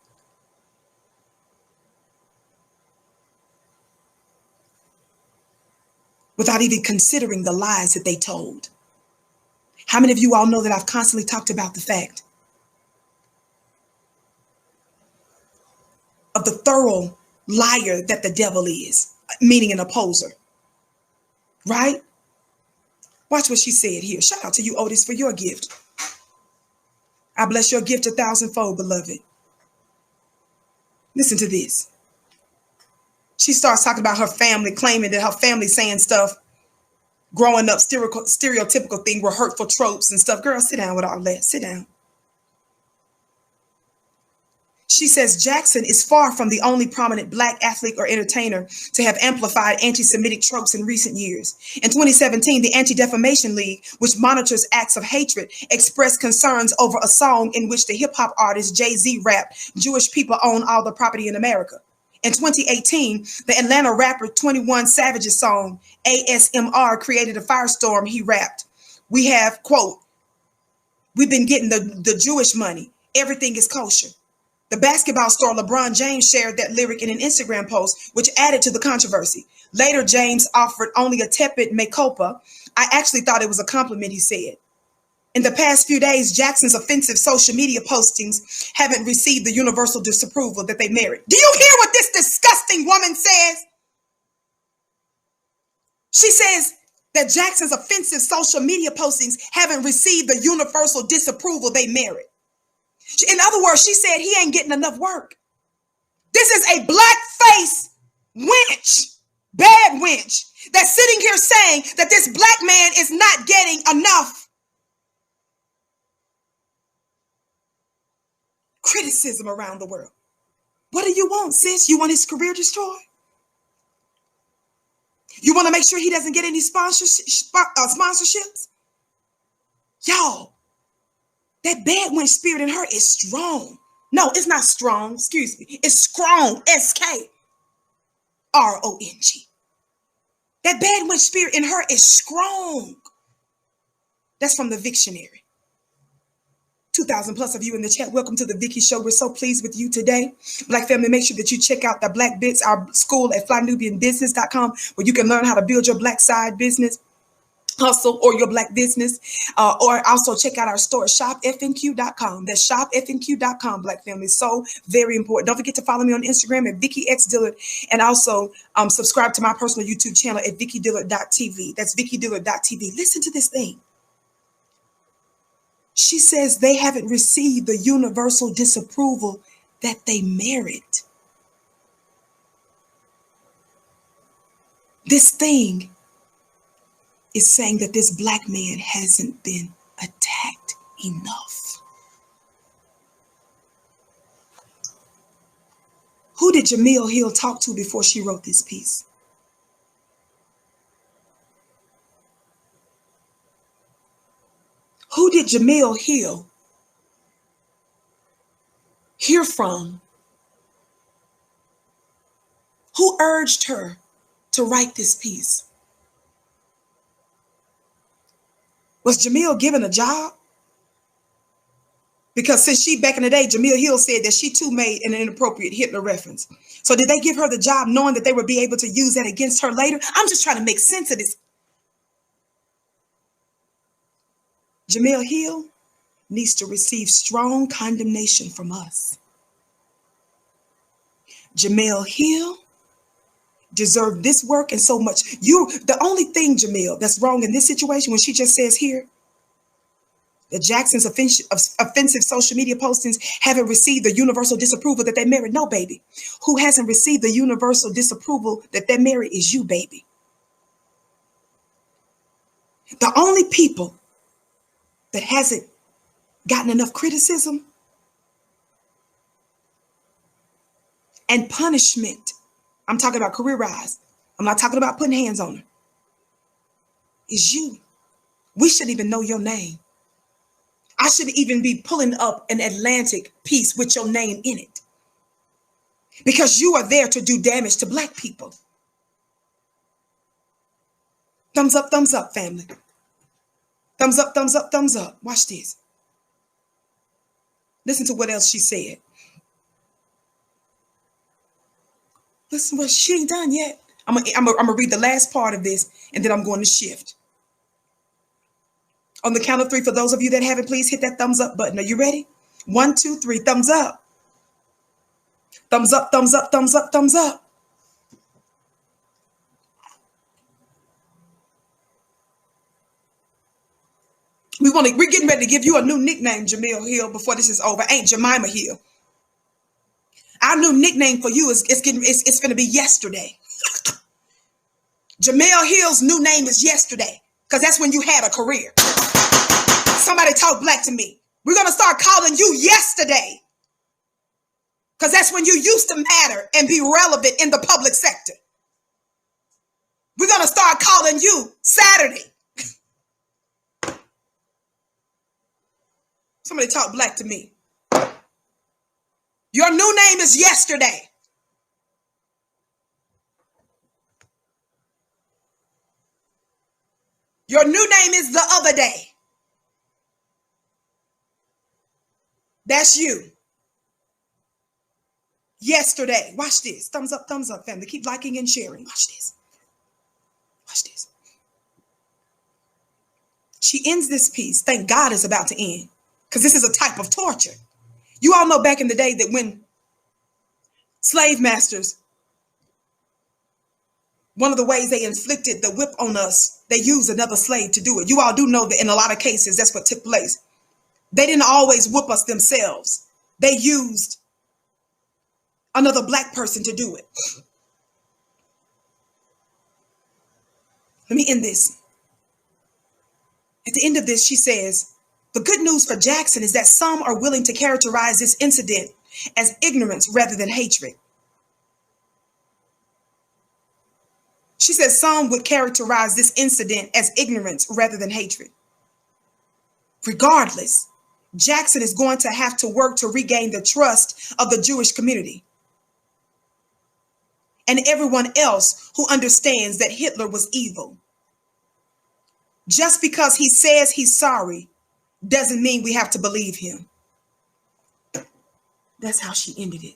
without even considering the lies that they told. How many of you all know that I've constantly talked about the fact of the thorough liar that the devil is, meaning an opposer, right? Watch what she said here. Shout out to you, Otis, for your gift. I bless your gift 1,000-fold, beloved. Listen to this. She starts talking about her family, claiming that her family saying stuff, growing up, stereotypical thing, were hurtful tropes and stuff. Girl, sit down with all that. Sit down. She says Jackson is far from the only prominent Black athlete or entertainer to have amplified anti-Semitic tropes in recent years. In 2017, the Anti-Defamation League, which monitors acts of hatred, expressed concerns over a song in which the hip-hop artist Jay-Z rapped, "Jewish people own all the property in America." In 2018, the Atlanta rapper 21 Savage's song, ASMR, created a firestorm. He rapped, "We have," quote, "we've been getting the Jewish money. Everything is kosher." The basketball star LeBron James shared that lyric in an Instagram post, which added to the controversy. Later, James offered only a tepid mea culpa. "I actually thought it was a compliment," he said. In the past few days, Jackson's offensive social media postings haven't received the universal disapproval that they merit. Do you hear what this disgusting woman says? She says that Jackson's offensive social media postings haven't received the universal disapproval they merit. In other words, she said he ain't getting enough work. This is a black-face wench, bad wench, that's sitting here saying that this black man is not getting enough criticism around the world. What do you want, sis? You want his career destroyed? You want to make sure he doesn't get any sponsorships? Y'all, that bad wench spirit in her is strong. No, it's not strong. Excuse me. It's strong. SKRONG. That bad wench spirit in her is strong. That's from the Victionary. 2,000 plus of you in the chat. Welcome to the Vicky Show. We're so pleased with you today. Black family, make sure that you check out the Black Bits, our school at flynubianbusiness.com, where you can learn how to build your black side business, hustle, or your black business, or also check out our store, shopfnq.com. That's shopfnq.com, black family. So very important. Don't forget to follow me on Instagram at Vicky X Dillard, and also subscribe to my personal YouTube channel at vickydillard.tv. That's vickydillard.tv. Listen to this thing. She says they haven't received the universal disapproval that they merit. This thing is saying that this black man hasn't been attacked enough. Who did Jemele Hill talk to before she wrote this piece? Who did Jemele Hill hear from? Who urged her to write this piece? Was Jemele given a job? Because since back in the day, Jemele Hill said that she too made an inappropriate Hitler reference. So did they give her the job knowing that they would be able to use that against her later? I'm just trying to make sense of this. Jemele Hill needs to receive strong condemnation from us. Jemele Hill deserved this work and so much. The only thing, Jemele, that's wrong in this situation when she just says here that Jackson's offensive social media postings haven't received the universal disapproval that they merit. No, baby. Who hasn't received the universal disapproval that they merit is you, baby. The only people that hasn't gotten enough criticism and punishment. I'm talking about career rise. I'm not talking about putting hands on her. Is you. We shouldn't even know your name. I shouldn't even be pulling up an Atlantic piece with your name in it. Because you are there to do damage to black people. Thumbs up, family. Thumbs up, thumbs up, thumbs up. Watch this. Listen to what else she said. Listen, well, she ain't done yet. I'm gonna read the last part of this, and then I'm going to shift. On the count of 3, for those of you that haven't, please hit that thumbs up button. Are you ready? 1, 2, 3, thumbs up. Thumbs up, thumbs up, thumbs up, thumbs up. We're getting ready to give you a new nickname, Jemele Hill, before this is over. Ain't Jemima Hill. Our new nickname for you it's going to be Yesterday. Jemele Hill's new name is Yesterday, because that's when you had a career. Somebody talk black to me. We're going to start calling you Yesterday. Because that's when you used to matter and be relevant in the public sector. We're going to start calling you Saturday. Somebody talk black to me. Your new name is yesterday. Your new name is the other day. That's you. Yesterday. Watch this. Thumbs up, family. Keep liking and sharing. Watch this. Watch this. She ends this piece. Thank God it's about to end. Because this is a type of torture. You all know back in the day that when slave masters, one of the ways they inflicted the whip on us, they used another slave to do it. You all do know that in a lot of cases, that's what took place. They didn't always whip us themselves. They used another black person to do it. Let me end this. At the end of this, she says, the good news for Jackson is that some are willing to characterize this incident as ignorance rather than hatred. She says some would characterize this incident as ignorance rather than hatred. Regardless, Jackson is going to have to work to regain the trust of the Jewish community and everyone else who understands that Hitler was evil. Just because he says he's sorry doesn't mean we have to believe him. That's how she ended it.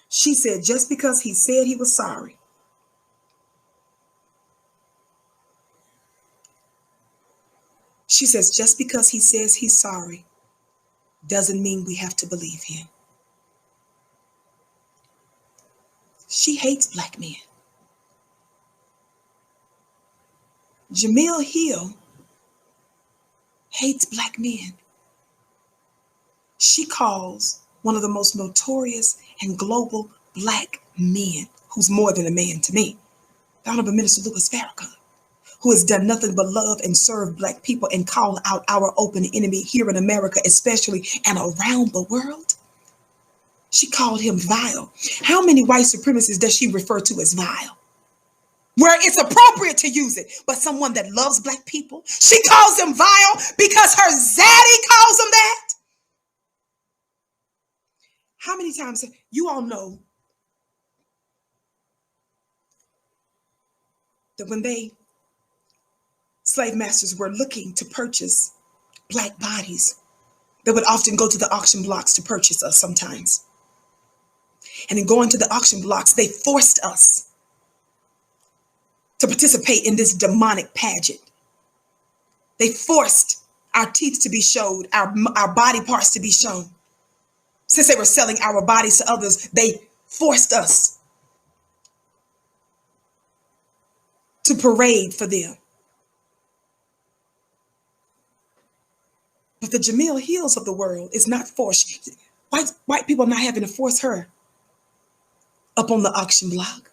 She said, just because he said he was sorry. She says, just because he says he's sorry doesn't mean we have to believe him. She hates black men. Jemele Hill hates black men. She calls one of the most notorious and global black men, who's more than a man to me, the Honorable Minister Louis Farrakhan, who has done nothing but love and serve black people and call out our open enemy here in America, especially, and around the world. She called him vile. How many white supremacists does she refer to as vile? Where it's appropriate to use it, but someone that loves black people, she calls them vile because her zaddy calls them that. How many times, you all know that when slave masters were looking to purchase black bodies, they would often go to the auction blocks to purchase us sometimes. And in going to the auction blocks, they forced us to participate in this demonic pageant. They forced our teeth to be showed, our body parts to be shown. Since they were selling our bodies to others, they forced us to parade for them. But the Jemele Hills of the world is not forced. White people are not having to force her up on the auction block.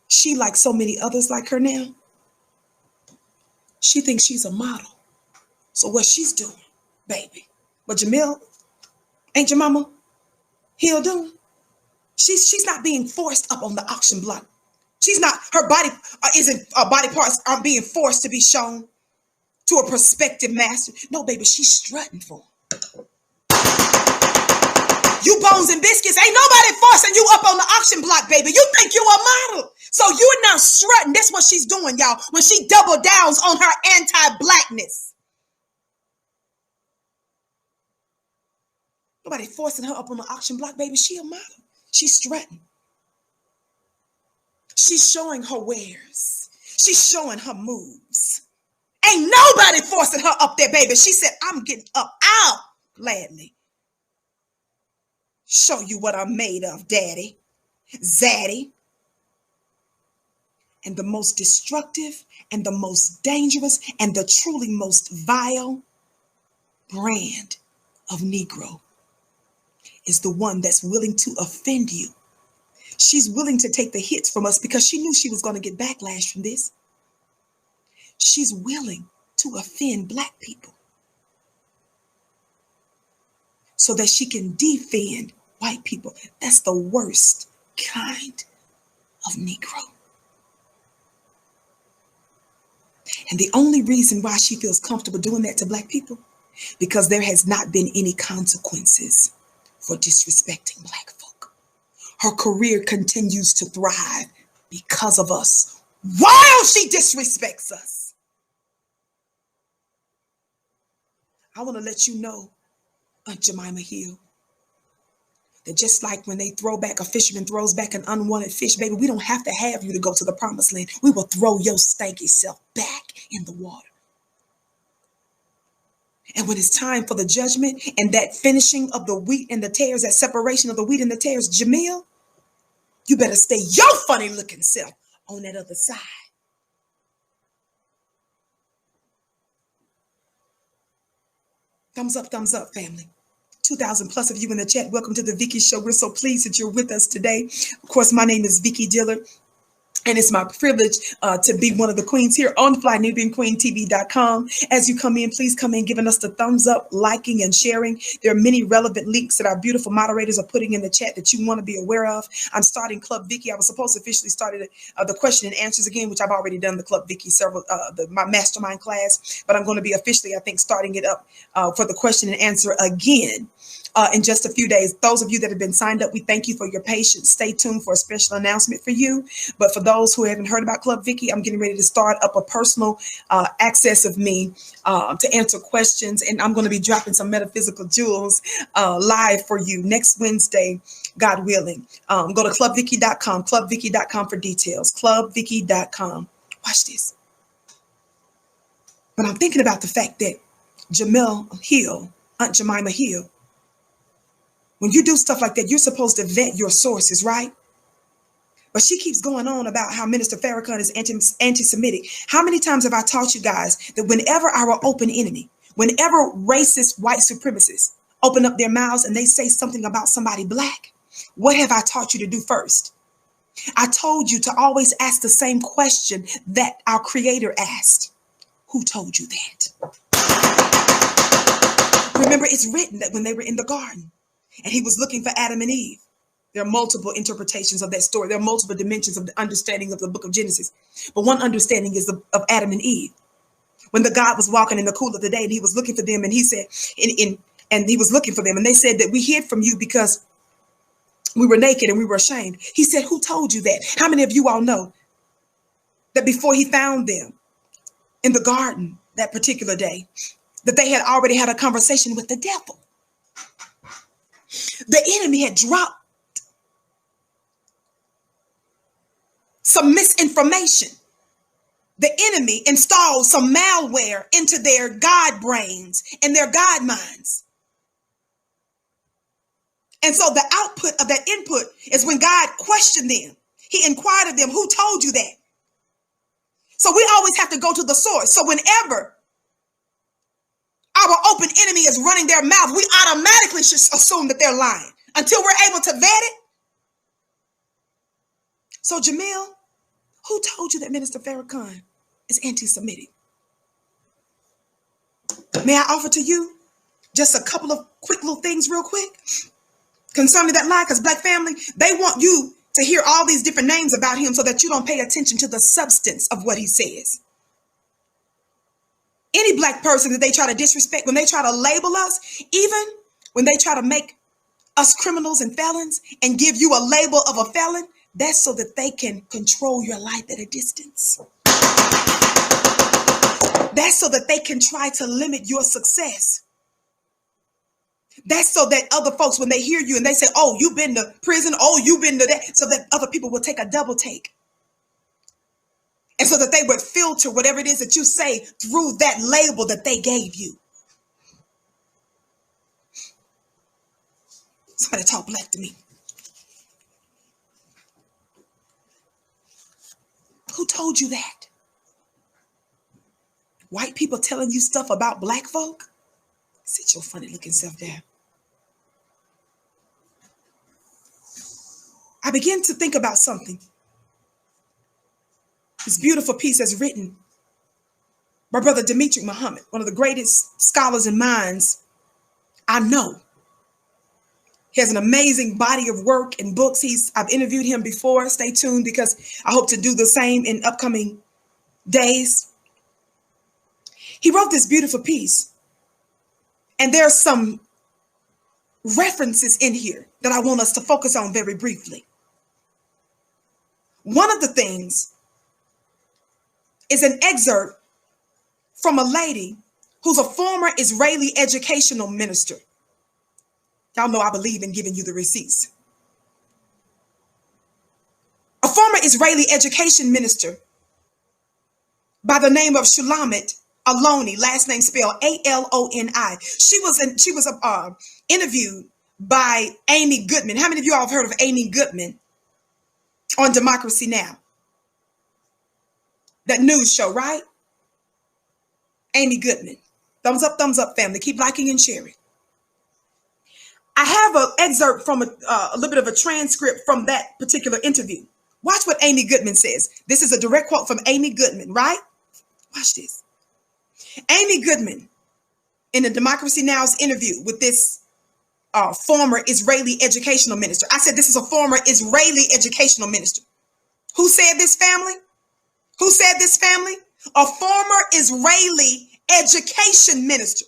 She, like so many others like her now, she thinks she's a model. So what she's doing, baby, what Jemele, ain't your mama Hill doing? She's not being forced up on the auction block. She's not, her body body parts aren't being forced to be shown to a prospective master. No, baby, she's strutting for him. You bones and biscuits, ain't nobody forcing you up on the auction block, baby. You think you a model. So you're not strutting. That's what she's doing, y'all, when she double downs on her anti-blackness. Nobody forcing her up on the auction block, baby. She a model. She's strutting. She's showing her wares. She's showing her moves. Ain't nobody forcing her up there, baby. She said, I'm getting up. I'll gladly show you what I'm made of, daddy, zaddy. And the most destructive and the most dangerous and the truly most vile brand of Negro is the one that's willing to offend you. She's willing to take the hits from us because she knew she was going to get backlash from this. She's willing to offend black people so that she can defend White people, that's the worst kind of Negro. And the only reason why she feels comfortable doing that to Black people, because there has not been any consequences for disrespecting Black folk. Her career continues to thrive because of us, while she disrespects us. I want to let you know, Aunt Jemele Hill, that just like when they throw back, a fisherman throws back an unwanted fish, baby, we don't have to have you to go to the promised land. We will throw your stanky self back in the water. And when it's time for the judgment and that finishing of the wheat and the tares, that separation of the wheat and the tares, Jemele, you better stay your funny looking self on that other side. Thumbs up, family. 2,000 plus of you in the chat. Welcome to the Vicky Show. We're so pleased that you're with us today. Of course, my name is Vicky Diller. And it's my privilege to be one of the queens here on FlyNubianQueenTV.com. As you come in, please come in giving us the thumbs up, liking, and sharing. There are many relevant links that our beautiful moderators are putting in the chat that you want to be aware of. I'm starting Club Vicky. I was supposed to officially start the question and answers again, which I've already done the Club Vicky my mastermind class. But I'm going to be officially, I think, starting it up for the question and answer again. In just a few days. Those of you that have been signed up, we thank you for your patience. Stay tuned for a special announcement for you. But for those who haven't heard about Club Vicky, I'm getting ready to start up a personal access of me to answer questions. And I'm going to be dropping some metaphysical jewels live for you next Wednesday, God willing. Go to clubvicky.com, clubvicky.com for details, clubvicky.com. Watch this. But I'm thinking about the fact that Jemele Hill, Aunt Jemele Hill, when you do stuff like that, you're supposed to vet your sources, right? But she keeps going on about how Minister Farrakhan is anti-Semitic. How many times have I taught you guys that whenever our open enemy, whenever racist white supremacists open up their mouths and they say something about somebody Black, what have I taught you to do first? I told you to always ask the same question that our Creator asked. Who told you that? Remember, it's written that when they were in the garden, and he was looking for Adam and Eve. There are multiple interpretations of that story. There are multiple dimensions of the understanding of the book of Genesis. But one understanding is of Adam and Eve. When the God was walking in the cool of the day and he was looking for them, and he said, and he was looking for them, and they said that we hid from you because we were naked and we were ashamed. He said, who told you that? How many of you all know that before he found them in the garden that particular day, that they had already had a conversation with the devil? The enemy had dropped some misinformation. The enemy installed some malware into their God brains and their God minds. And so the output of that input is when God questioned them. He inquired of them, who told you that? So we always have to go to the source. So whenever our open enemy is running their mouth, we automatically should assume that they're lying until we're able to vet it. So Jemele, who told you that Minister Farrakhan is anti-Semitic? May I offer to you just a couple of quick little things real quick concerning that lie? Because Black family, they want you to hear all these different names about him so that you don't pay attention to the substance of what he says. Any Black person that they try to disrespect, when they try to label us, even when they try to make us criminals and felons and give you a label of a felon, that's so that they can control your life at a distance. That's so that they can try to limit your success. That's so that other folks, when they hear you and they say, oh, you've been to prison, oh, you've been to that, so that other people will take a double take. And so that they would filter whatever it is that you say through that label that they gave you. Somebody talk Black to me. Who told you that? White people telling you stuff about Black folk? Sit your funny looking self down. I began to think about something. This beautiful piece that's written by Brother Demetric Muhammad, one of the greatest scholars and minds I know. He has an amazing body of work and books. I've interviewed him before. Stay tuned because I hope to do the same in upcoming days. He wrote this beautiful piece, and there's some references in here that I want us to focus on very briefly. One of the things is an excerpt from a lady who's a former Israeli educational minister. Y'all know I believe in giving you the receipts. A former Israeli education minister by the name of Shulamit Aloni, last name spelled Aloni. She was interviewed by Amy Goodman. How many of you all have heard of Amy Goodman on Democracy Now? That news show, right? Amy Goodman. Thumbs up, family. Keep liking and sharing. I have an excerpt from a little bit of a transcript from that particular interview. Watch what Amy Goodman says. This is a direct quote from Amy Goodman, right? Watch this. Amy Goodman, in the Democracy Now's interview with this former Israeli educational minister. I said this is a former Israeli educational minister. Who said this, family? Who said this, family? A former Israeli education minister.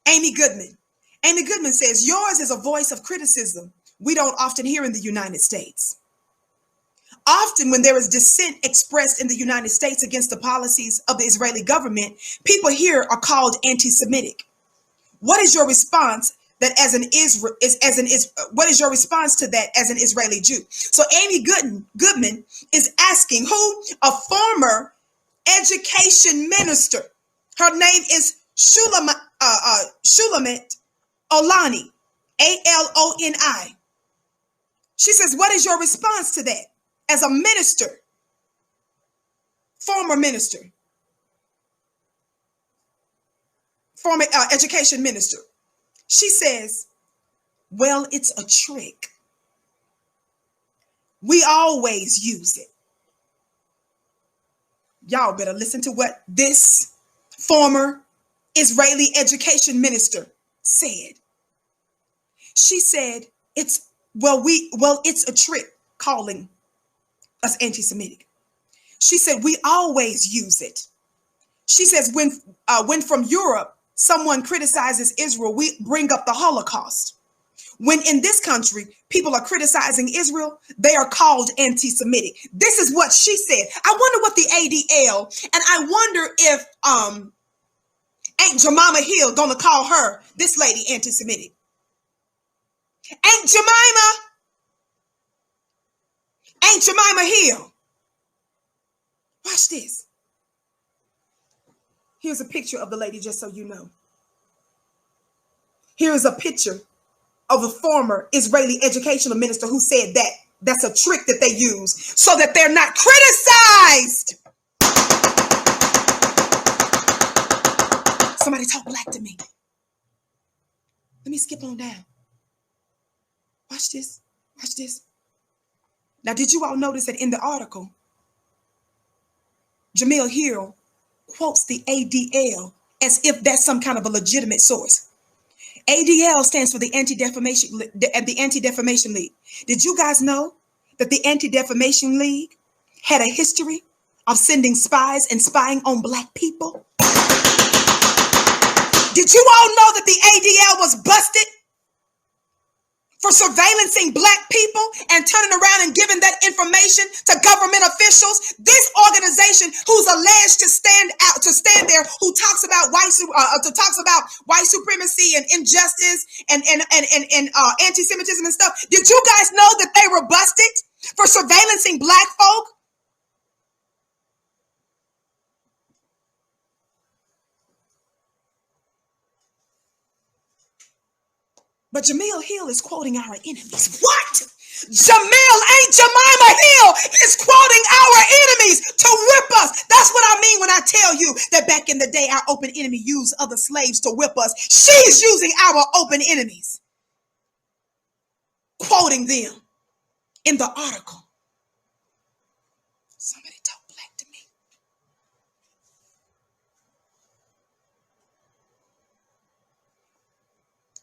Amy Goodman. Amy Goodman says, yours is a voice of criticism we don't often hear in the United States. Often when there is dissent expressed in the United States against the policies of the Israeli government, people here are called anti-Semitic. What is your response what is your response to that as an Israeli Jew? So Amy Goodman is asking who? A former education minister. Her name is Shulamit Aloni, Aloni. She says, what is your response to that as a minister, former minister, former education minister? She says, well, it's a trick. We always use it. Y'all better listen to what this former Israeli education minister said. She said, it's a trick calling us anti-Semitic. She said, we always use it. She says, when from Europe, someone criticizes Israel, we bring up the Holocaust. When in this country, people are criticizing Israel, they are called anti-Semitic. This is what she said. I wonder what the ADL, and I wonder if Aunt Jemele Hill gonna call her, this lady, anti-Semitic. Aunt Jemele Hill. Watch this. Here's a picture of the lady, just so you know. Here is a picture of a former Israeli educational minister who said that that's a trick that they use so that they're not criticized. Somebody talk black to me. Let me skip on down. Watch this. Watch this. Now, did you all notice that in the article, Jemele Hill quotes the ADL as if that's some kind of a legitimate source? ADL stands for the Anti-Defamation League. Did you guys know that the Anti-Defamation League had a history of sending spies and spying on black people? Did you all know that the ADL was busted for surveillancing black people and turning around and giving that information to government officials? This organization, who's alleged to stand there, who talks about white supremacy and injustice and anti-Semitism and stuff. Did you guys know that they were busted for surveillancing black folk? But Jemele Hill is quoting our enemies. What? Aunt Jemele Hill is quoting our enemies to whip us. That's what I mean when I tell you that back in the day, our open enemy used other slaves to whip us. She's using our open enemies, quoting them in the article. Somebody talk black to me.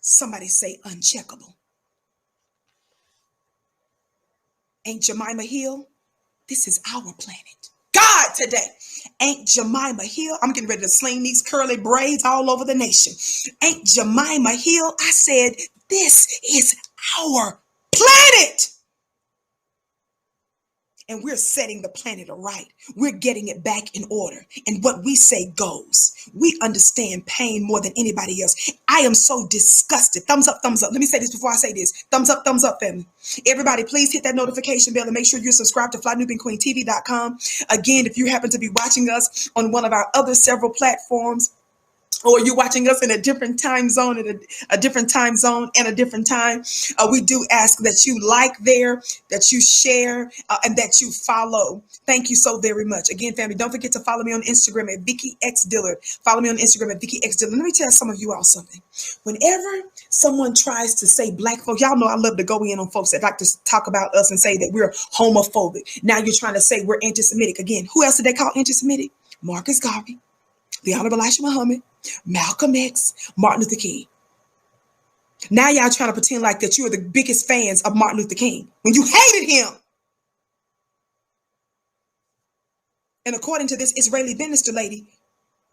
Somebody say uncheckable. Ain't Jemele Hill? This is our planet. God today. Ain't Jemele Hill? I'm getting ready to sling these curly braids all over the nation. Ain't Jemele Hill? I said, this is our planet. And we're setting the planet aright. We're getting it back in order. And what we say goes. We understand pain more than anybody else. I am so disgusted. Thumbs up, thumbs up. Let me say this before I say this. Thumbs up, family. Everybody, please hit that notification bell and make sure you're subscribed to FlyNubianQueenTV.com. Again, if you happen to be watching us on one of our other several platforms, or you're watching us in a different time zone, and a different time time, we do ask that you like there, that you share, and that you follow. Thank you so very much. Again, family, don't forget to follow me on Instagram at Vicky X Dillard. Follow me on Instagram at Vicky X Dillard. Let me tell some of you all something. Whenever someone tries to say black folk, y'all know I love to go in on folks that like to talk about us and say that we're homophobic. Now you're trying to say we're anti-Semitic. Again, who else did they call anti-Semitic? Marcus Garvey, the Honorable Elijah Muhammad, Malcolm X, Martin Luther King. Now y'all trying to pretend like that you are the biggest fans of Martin Luther King when you hated him. And according to this Israeli minister lady,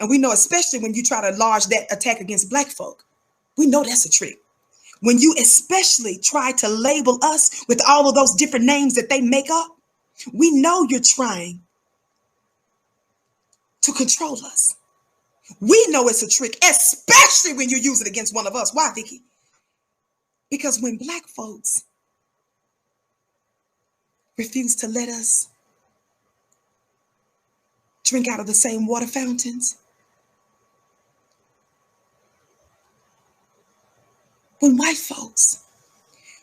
and we know especially when you try to lodge that attack against black folk, we know that's a trick. When you especially try to label us with all of those different names that they make up, we know you're trying to control us. We know it's a trick, especially when you use it against one of us. Why, Vicky? Because when black folks refuse to let us drink out of the same water fountains, when white folks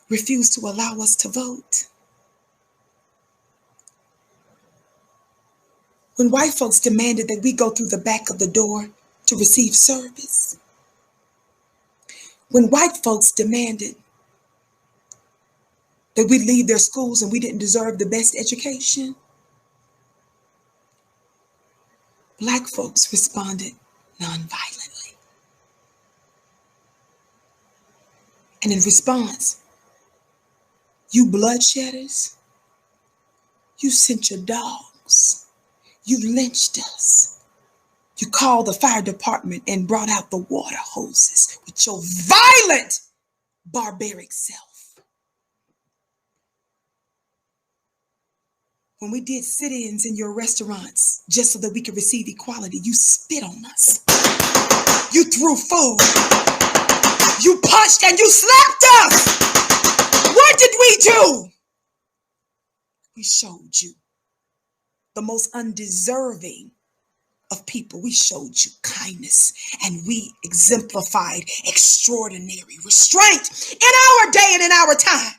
refuse to allow us to vote, when white folks demanded that we go through the back of the door to receive service, when white folks demanded that we leave their schools and we didn't deserve the best education, black folks responded nonviolently. And in response, you bloodshedders, you sent your dogs, you lynched us. You called the fire department and brought out the water hoses with your violent, barbaric self. When we did sit-ins in your restaurants just so that we could receive equality, you spit on us. You threw food. You punched and you slapped us. What did we do? We showed you the most undeserving of people. We showed you kindness and we exemplified extraordinary restraint in our day and in our time.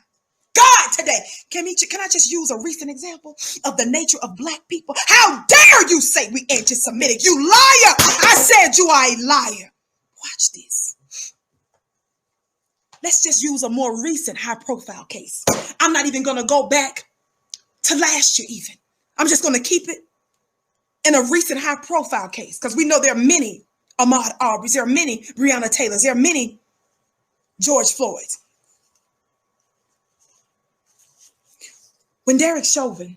God, today, can I just use a recent example of the nature of black people? How dare you say we anti-Semitic? You liar! I said you are a liar. Watch this. Let's just use a more recent high-profile case. I'm not even going to go back to last year even. I'm just going to keep it in a recent high-profile case because we know there are many Ahmaud Arbery's, there are many Breonna Taylor's, there are many George Floyd's. When Derek Chauvin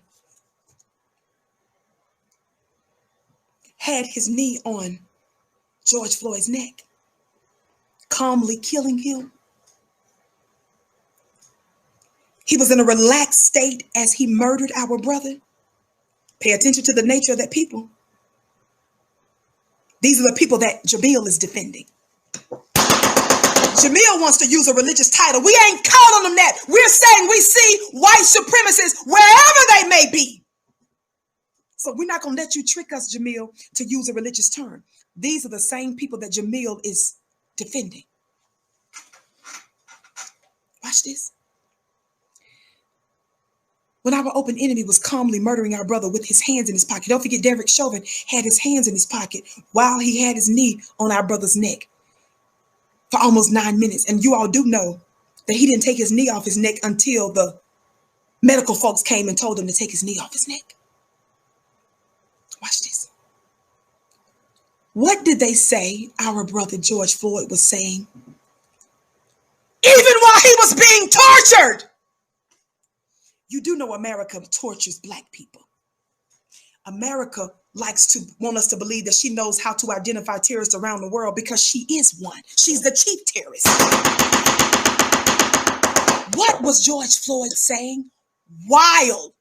had his knee on George Floyd's neck, calmly killing him, he was in a relaxed state as he murdered our brother. Pay attention to the nature of that people. These are the people that Jemele is defending. Jemele wants to use a religious title. We ain't calling them that. We're saying we see white supremacists wherever they may be. So we're not going to let you trick us, Jemele, to use a religious term. These are the same people that Jemele is defending. Watch this. When our open enemy was calmly murdering our brother with his hands in his pocket. Don't forget, Derek Chauvin had his hands in his pocket while he had his knee on our brother's neck for almost 9 minutes. And you all do know that he didn't take his knee off his neck until the medical folks came and told him to take his knee off his neck. Watch this. What did they say our brother George Floyd was saying even while he was being tortured. You do know America tortures black people. America likes to want us to believe that she knows how to identify terrorists around the world because she is one. She's the chief terrorist. What was George Floyd saying? While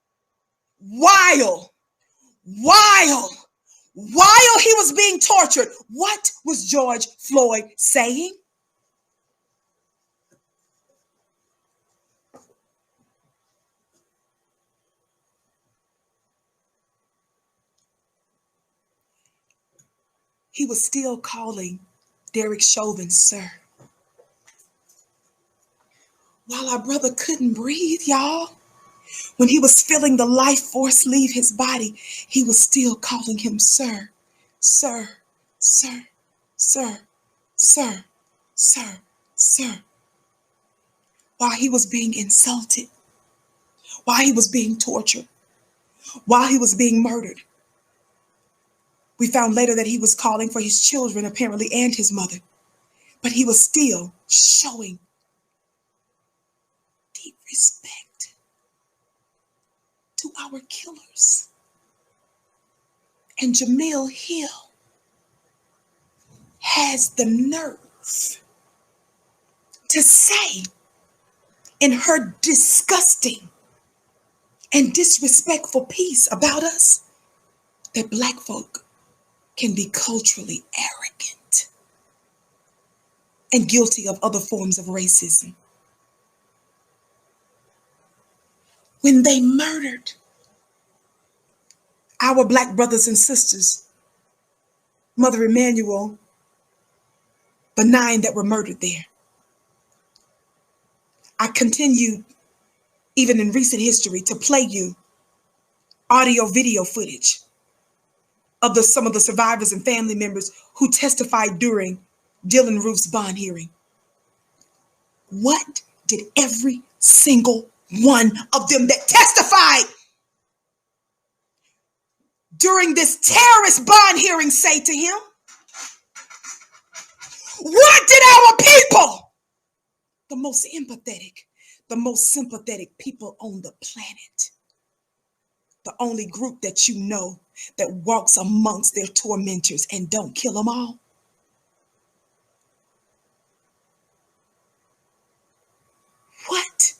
he was being tortured, what was George Floyd saying? He was still calling Derek Chauvin, sir. While our brother couldn't breathe, y'all, when he was feeling the life force leave his body, he was still calling him sir, sir, sir, sir, sir, sir, sir. While he was being insulted, while he was being tortured, while he was being murdered. We found later that he was calling for his children, apparently, and his mother. But he was still showing deep respect to our killers. And Jemele Hill has the nerve to say in her disgusting and disrespectful piece about us that black folk can be culturally arrogant and guilty of other forms of racism. When they murdered our black brothers and sisters, Mother Emanuel, the 9 that were murdered there, I continued, even in recent history, to play you audio video footage of some of the survivors and family members who testified during Dylan Roof's bond hearing. What did every single one of them that testified during this terrorist bond hearing say to him? What did our people, the most empathetic, the most sympathetic people on the planet, the only group that you know that walks amongst their tormentors and don't kill them all? What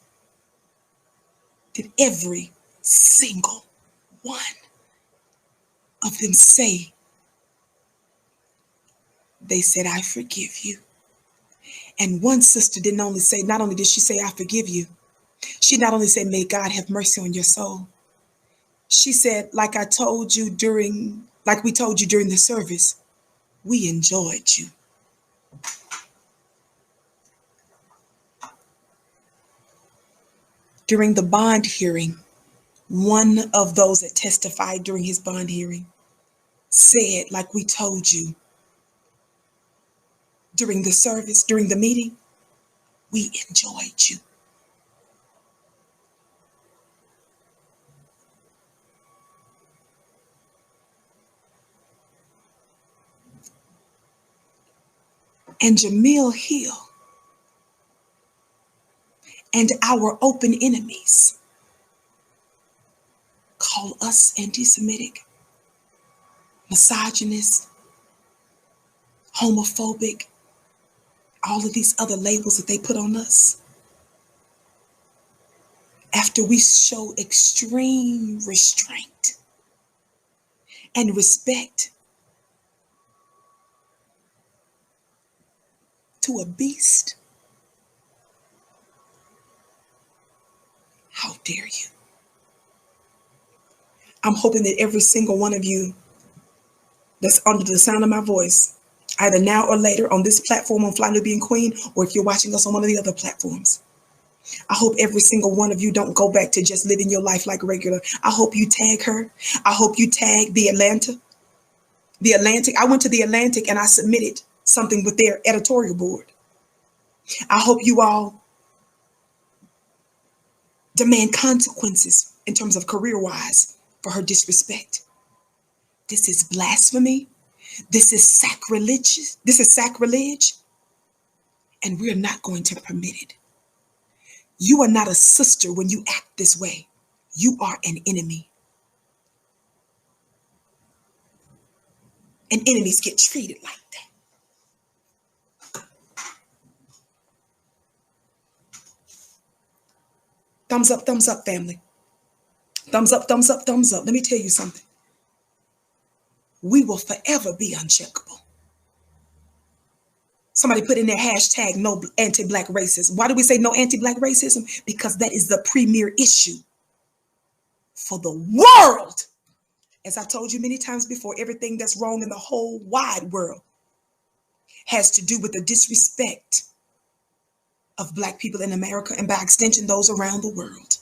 did every single one of them say? They said, I forgive you. And one sister not only did she say, I forgive you, she not only said, may God have mercy on your soul. She said, like we told you during the service, we enjoyed you. During the bond hearing, one of those that testified during his bond hearing said, like we told you during the service, during the meeting, we enjoyed you. And Jemele Hill and our open enemies call us anti-Semitic, misogynist, homophobic, all of these other labels that they put on us. After we show extreme restraint and respect to a beast, how dare you? I'm hoping that every single one of you that's under the sound of my voice, either now or later on this platform on Fly Nubian Queen, or if you're watching us on one of the other platforms, I hope every single one of you don't go back to just living your life like regular. I hope you tag her. I hope you tag the Atlantic. I went to the Atlantic and I submitted something with their editorial board. I hope you all demand consequences in terms of career-wise for her disrespect. This is blasphemy. This is sacrilege. And we're not going to permit it. You are not a sister when you act this way. You are an enemy. And enemies get treated like that. Thumbs up, family. Thumbs up, thumbs up, thumbs up. Let me tell you something. We will forever be uncheckable. Somebody put in their hashtag no anti-black racism. Why do we say no anti-black racism? Because that is the premier issue for the world. As I told you many times before, everything that's wrong in the whole wide world has to do with the disrespect of Black people in America and by extension those around the world.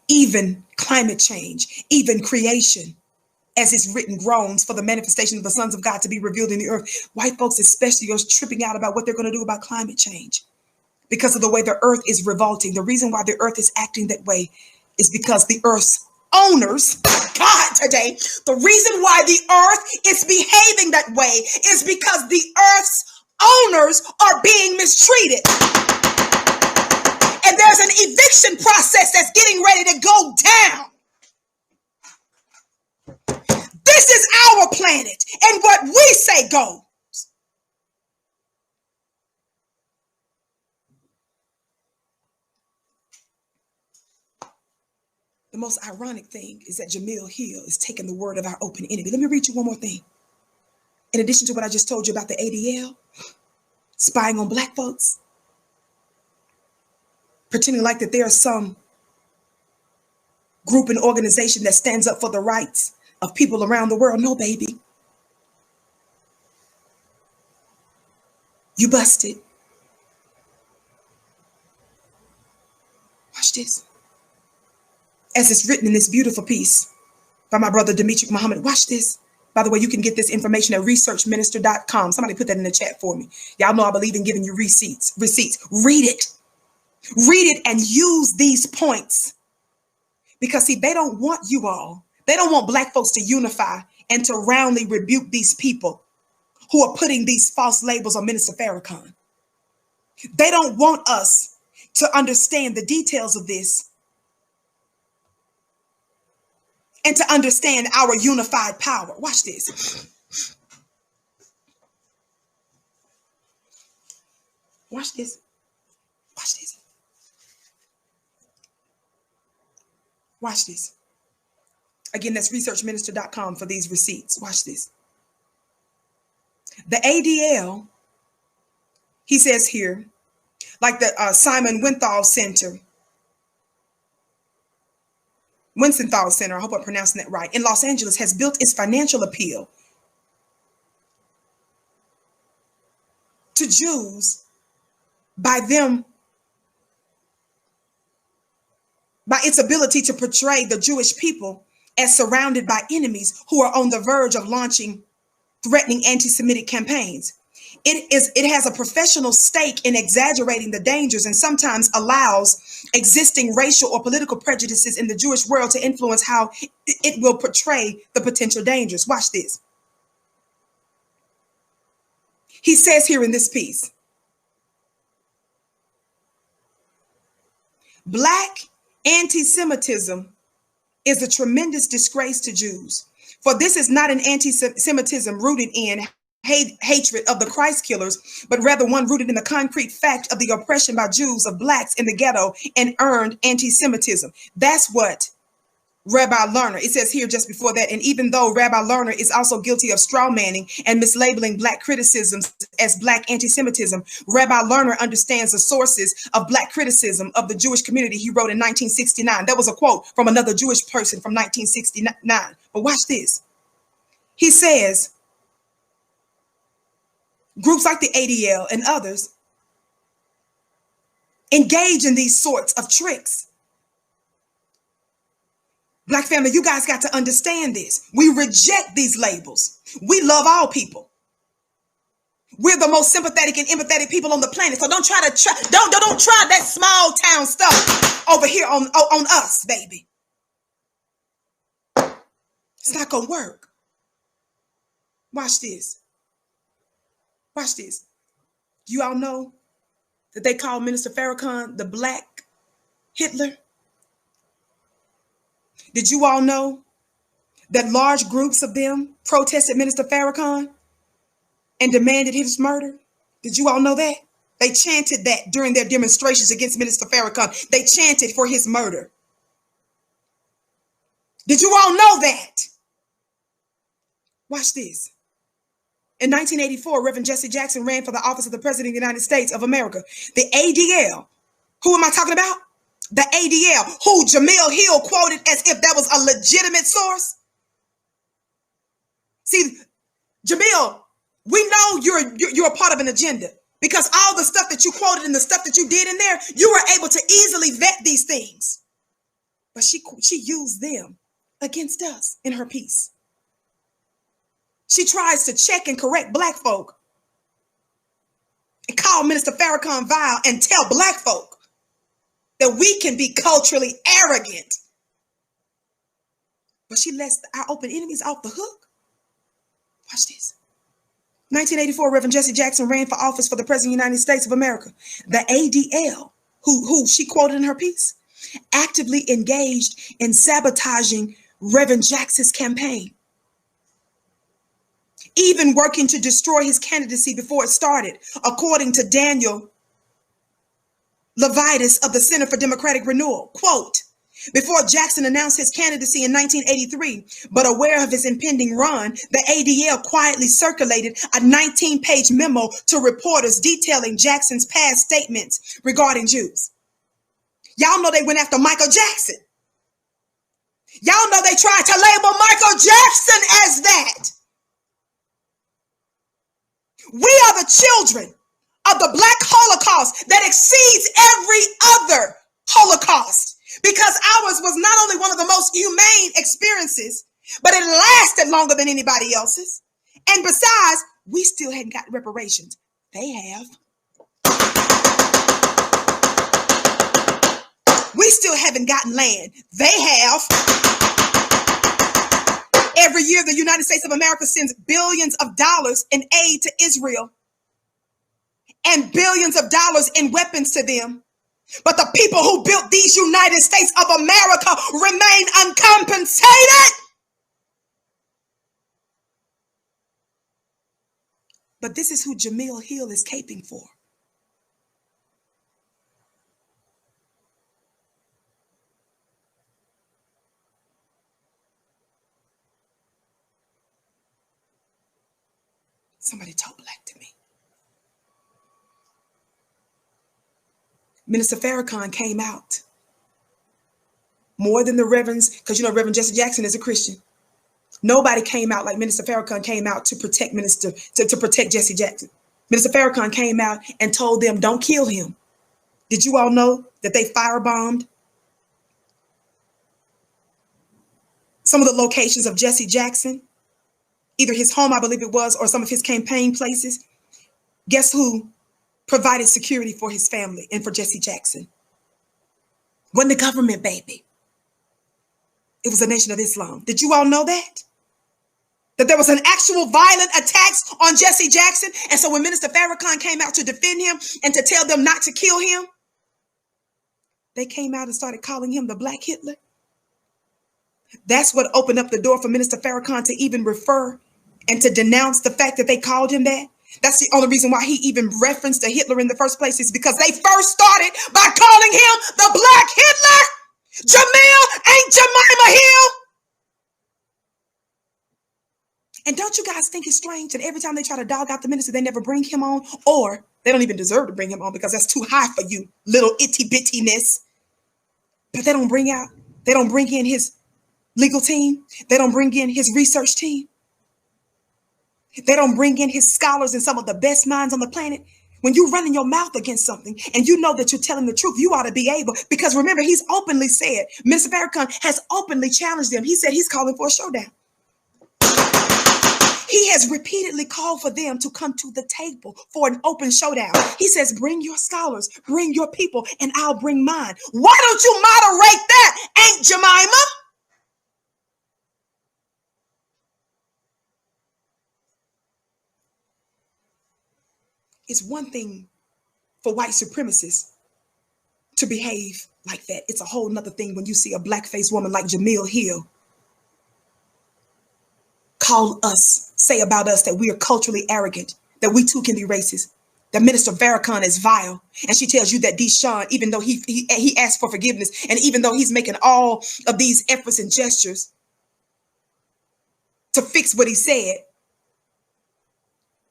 Even climate change, even creation, as it's written, groans for the manifestation of the sons of God to be revealed in the earth. White folks especially are tripping out about what they're going to do about climate change because of the way the earth is revolting. The reason why the earth is acting that way is because the earth's owners, God, today, the reason why the earth is behaving that way is because the earth's owners are being mistreated. And there's an eviction process that's getting ready to go down. This is our planet, and what we say goes. The most ironic thing is that Jemele Hill is taking the word of our open enemy. Let me read you one more thing. In addition to what I just told you about the ADL, spying on Black folks, pretending like that there's some group and organization that stands up for the rights of people around the world. No, baby. You busted. Watch this. As it's written in this beautiful piece by my brother Demetric Muhammad. Watch this. By the way, you can get this information at researchminister.com. Somebody put that in the chat for me. Y'all know I believe in giving you receipts. Read it. Read it and use these points. Because see, they don't want you all. They don't want Black folks to unify and to roundly rebuke these people who are putting these false labels on Minister Farrakhan. They don't want us to understand the details of this and to understand our unified power. Watch this. Watch this. Watch this. Watch this. Again, that's researchminister.com for these receipts. Watch this. The ADL, he says here, like the Simon Wiesenthal Center, I hope I'm pronouncing that right, in Los Angeles, has built its financial appeal to Jews by its ability to portray the Jewish people as surrounded by enemies who are on the verge of launching threatening anti-Semitic campaigns. It has a professional stake in exaggerating the dangers and sometimes allows existing racial or political prejudices in the Jewish world to influence how it will portray the potential dangers. Watch this. He says here in this piece, Black anti-Semitism is a tremendous disgrace to Jews. For this is not an anti-Semitism rooted in hatred of the Christ killers, but rather one rooted in the concrete fact of the oppression by Jews of Blacks in the ghetto and earned anti-Semitism. That's what Rabbi Lerner, it says here just before that, and even though Rabbi Lerner is also guilty of straw manning and mislabeling Black criticisms as Black anti-Semitism, Rabbi Lerner understands the sources of Black criticism of the Jewish community, he wrote in 1969. That was a quote from another Jewish person from 1969. But watch this. He says, groups like the ADL and others engage in these sorts of tricks. Black family, you guys got to understand this. We reject these labels. We love all people. We're the most sympathetic and empathetic people on the planet. So don't try that small town stuff over here on us, baby. It's not gonna work. Watch this. Watch this. Do you all know that they called Minister Farrakhan the Black Hitler? Did you all know that large groups of them protested Minister Farrakhan and demanded his murder? Did you all know that? They chanted that during their demonstrations against Minister Farrakhan. They chanted for his murder. Did you all know that? Watch this. In 1984, Reverend Jesse Jackson ran for the office of the President of the United States of America. The ADL, who am I talking about? The ADL, who Jemele Hill quoted as if that was a legitimate source. See, Jemele, we know you're a part of an agenda, because all the stuff that you quoted and the stuff that you did in there, you were able to easily vet these things. But she used them against us in her piece. She tries to check and correct black folk and call Minister Farrakhan vile and tell black folk that we can be culturally arrogant. But she lets our open enemies off the hook. Watch this. 1984, Reverend Jesse Jackson ran for office for the President of the United States of America. The ADL, who she quoted in her piece, actively engaged in sabotaging Reverend Jackson's campaign, even working to destroy his candidacy before it started, according to Daniel Levitas of the Center for Democratic Renewal. Quote, before Jackson announced his candidacy in 1983, but aware of his impending run, the ADL quietly circulated a 19-page memo to reporters detailing Jackson's past statements regarding Jews. Y'all know they went after Michael Jackson. Y'all know they tried to label Michael Jackson as that. We are the children of the Black Holocaust that exceeds every other Holocaust, because ours was not only one of the most humane experiences, but it lasted longer than anybody else's. And besides, we still hadn't got reparations. They have. We still haven't gotten land. They have. Every year, the United States of America sends billions of dollars in aid to Israel and billions of dollars in weapons to them. But the people who built these United States of America remain uncompensated. But this is who Jemele Hill is caping for. Somebody talk black to me. Minister Farrakhan came out more than the reverends, because you know Reverend Jesse Jackson is a Christian. Nobody came out like Minister Farrakhan came out to protect to protect Jesse Jackson. Minister Farrakhan came out and told them, don't kill him. Did you all know that they firebombed some of the locations of Jesse Jackson? Either his home, I believe it was, or some of his campaign places. Guess who provided security for his family and for Jesse Jackson? Wasn't the government, baby. It was the Nation of Islam. Did you all know that? That there was an actual violent attacks on Jesse Jackson. And so when Minister Farrakhan came out to defend him and to tell them not to kill him, they came out and started calling him the Black Hitler. That's what opened up the door for Minister Farrakhan to even refer and to denounce the fact that they called him that. That's the only reason why he even referenced a Hitler in the first place, is because they first started by calling him the Black Hitler. Jemele ain't Jemele Hill. And don't you guys think it's strange that every time they try to dog out the minister, they never bring him on, or they don't even deserve to bring him on because that's too high for you, little itty bittiness. But they don't bring in his legal team. They don't bring in his research team. They don't bring in his scholars and some of the best minds on the planet. When you're running your mouth against something and you know that you're telling the truth, you ought to be able, because remember, he's openly said, Mr. Farrakhan has openly challenged them. He said he's calling for a showdown. He has repeatedly called for them to come to the table for an open showdown. He says, bring your scholars, bring your people, and I'll bring mine. Why don't you moderate that, Aunt Jemima? It's one thing for white supremacists to behave like that. It's a whole nother thing when you see a black-faced woman like Jemele Hill say about us that we are culturally arrogant, that we too can be racist, that Minister Farrakhan is vile. And she tells you that Deshaun, even though he asked for forgiveness, and even though he's making all of these efforts and gestures to fix what he said,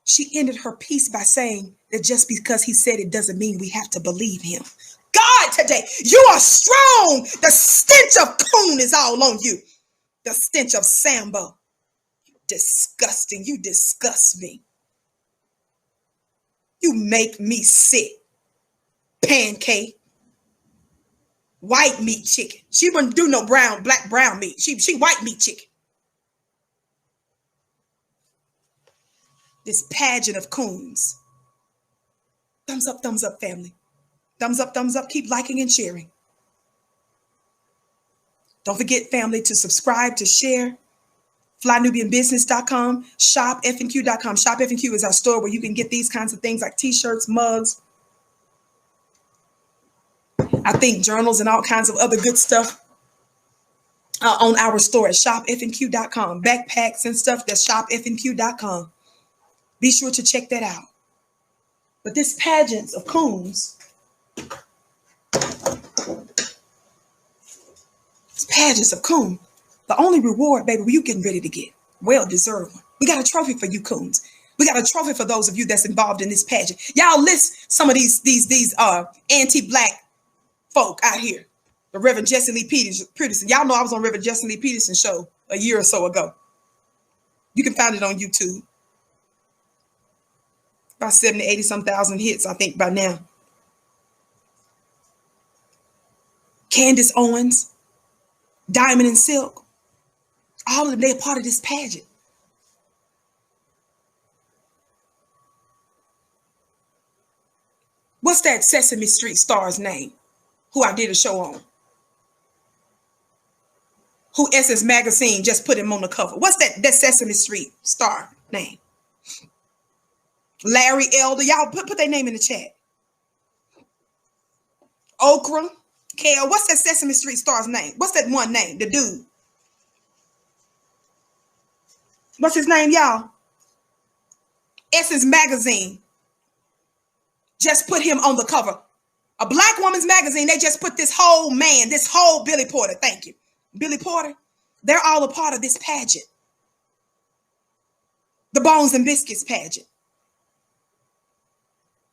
she ended her piece by saying that just because he said it doesn't mean we have to believe him. God, today, you are strong. The stench of coon is all on you. The stench of Sambo. Disgusting. You disgust me. You make me sick. Pancake. White meat chicken. She wouldn't do no brown meat. She white meat chicken. This pageant of coons. Thumbs up, family. Thumbs up. Keep liking and sharing. Don't forget, family, to subscribe, to share. FlyNubianBusiness.com, ShopFNQ.com. ShopFNQ is our store where you can get these kinds of things like t-shirts, mugs, I think journals and all kinds of other good stuff on our store at ShopFNQ.com. Backpacks and stuff, that's ShopFNQ.com. Be sure to check that out. But this pageant of coons, the only reward, baby, you getting ready to get. Well-deserved one. We got a trophy for you coons. We got a trophy for those of you that's involved in this pageant. Y'all list some of these anti-black folk out here. The Reverend Jesse Lee Peterson. Y'all know I was on Reverend Jesse Lee Peterson's show a year or so ago. You can find it on YouTube. About 70, 80 some thousand hits, I think, by now. Candace Owens, Diamond and Silk, all of them, they're part of this pageant. What's that Sesame Street star's name? Who I did a show on? Who Essence Magazine just put him on the cover? What's that Sesame Street star name? Larry Elder. Y'all put their name in the chat. Okra. Kale. What's that Sesame Street star's name? What's that one name? The dude. What's his name, y'all? Essence Magazine just put him on the cover. A black woman's magazine, they just put this whole man, this whole Billy Porter, thank you. Billy Porter, they're all a part of this pageant. The Bones and Biscuits pageant.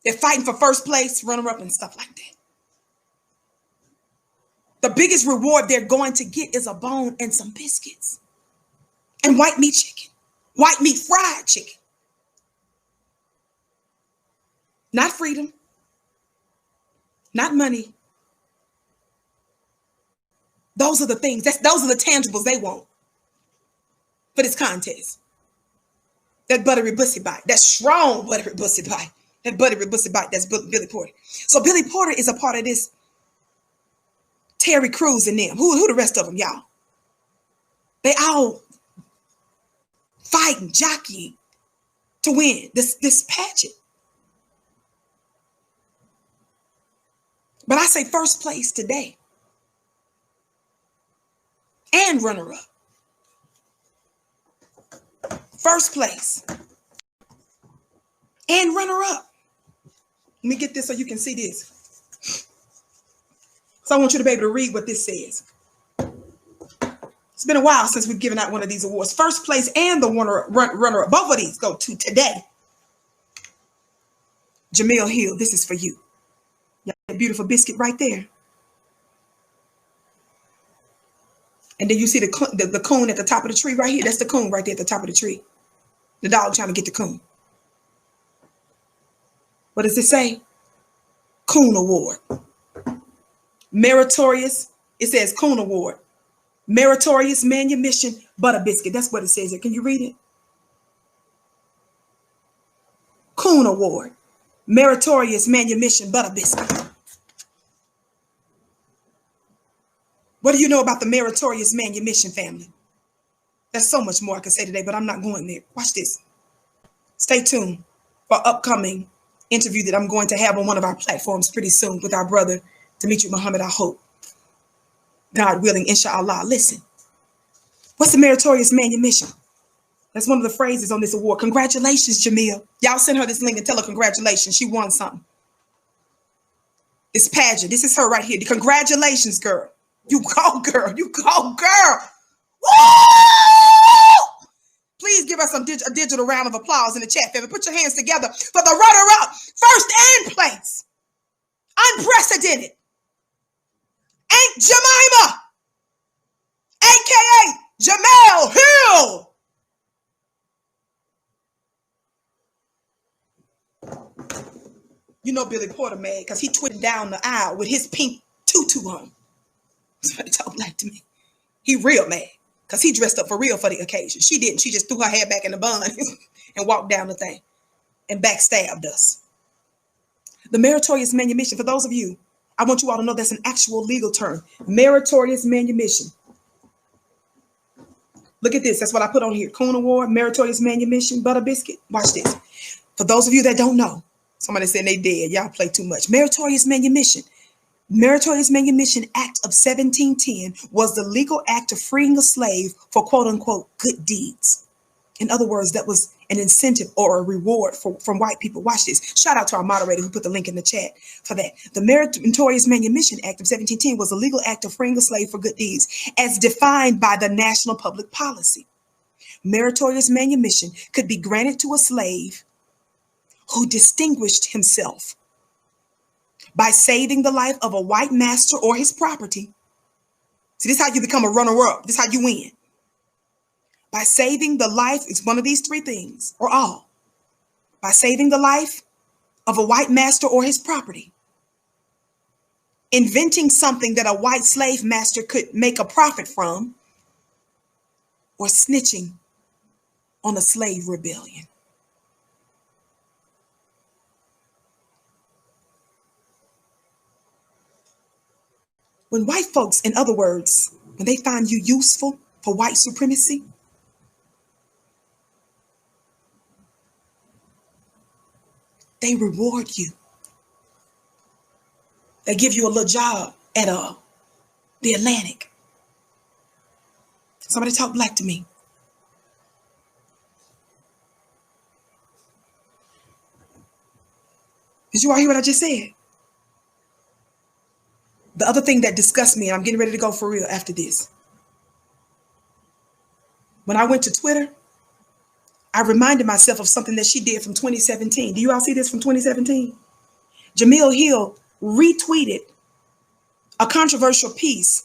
They're fighting for first place, runner-up and stuff like that. The biggest reward they're going to get is a bone and some biscuits. And white meat chicken. White meat fried chicken. Not freedom. Not money. Those are the things. Those are the tangibles they want for this contest. That buttery bussy bite. That strong buttery bussy bite. That buttery bussy bite. That's Billy Porter. So Billy Porter is a part of this. Terry Crews and them. Who the rest of them, y'all? They all fighting, jockeying to win this pageant. But I say first place today. And runner-up. First place. And runner-up. Let me get this so you can see this. So I want you to be able to read what this says. It's been a while since we've given out one of these awards. First place and the runner-up. Both of these go to today. Jemele Hill, this is for you. That beautiful biscuit right there. And then you see the coon at the top of the tree right here. That's the coon right there at the top of the tree. The dog trying to get the coon. What does it say? Coon Award. Meritorious. It says Coon Award. Meritorious Manumission Butter Biscuit. That's what it says here. Can you read it? Coon Award. Meritorious Manumission Butter Biscuit. What do you know about the Meritorious Manumission family? There's so much more I could say today, but I'm not going there. Watch this. Stay tuned for upcoming interview that I'm going to have on one of our platforms pretty soon with our brother, Demetri Muhammad, I hope. God willing, inshallah. Listen, what's the meritorious manumission? That's one of the phrases on this award. Congratulations, Jemele. Y'all send her this link and tell her congratulations. She won something. This pageant. This is her right here. The congratulations, girl. You go, girl. You go, girl. Woo! Please give us a digital round of applause in the chat, family. Put your hands together for the runner-up, first and place. Unprecedented. Aunt Jemima, a.k.a. Jemele Hill. You know Billy Porter mad because he tweeted down the aisle with his pink tutu on. Somebody talk black to me. He real mad because he dressed up for real for the occasion. She didn't. She just threw her hair back in the bun and walked down the thing and backstabbed us. The meritorious manumission, for those of you, I want you all to know that's an actual legal term. Meritorious manumission. Look at this. That's what I put on here. Coon Award, meritorious manumission, butter biscuit. Watch this. For those of you that don't know, somebody said they dead. Y'all play too much. Meritorious manumission. Meritorious Manumission Act of 1710 was the legal act of freeing a slave for quote unquote good deeds. In other words, that was an incentive or a reward from white people. Watch this. Shout out to our moderator who put the link in the chat for that. The Meritorious Manumission Act of 1710 was a legal act of freeing a slave for good deeds as defined by the national public policy. Meritorious manumission could be granted to a slave who distinguished himself by saving the life of a white master or his property. See, this is how you become a runner-up. This is how you win. By saving the life, it's one of these three things, or all. By saving the life of a white master or his property. Inventing something that a white slave master could make a profit from, or snitching on a slave rebellion. When white folks, in other words, when they find you useful for white supremacy, they reward you. They give you a little job at the Atlantic. Somebody talk black to me. Did you all hear what I just said? The other thing that disgusts me, and I'm getting ready to go for real after this. When I went to Twitter, I reminded myself of something that she did from 2017. Do you all see this from 2017? Jemele Hill retweeted a controversial piece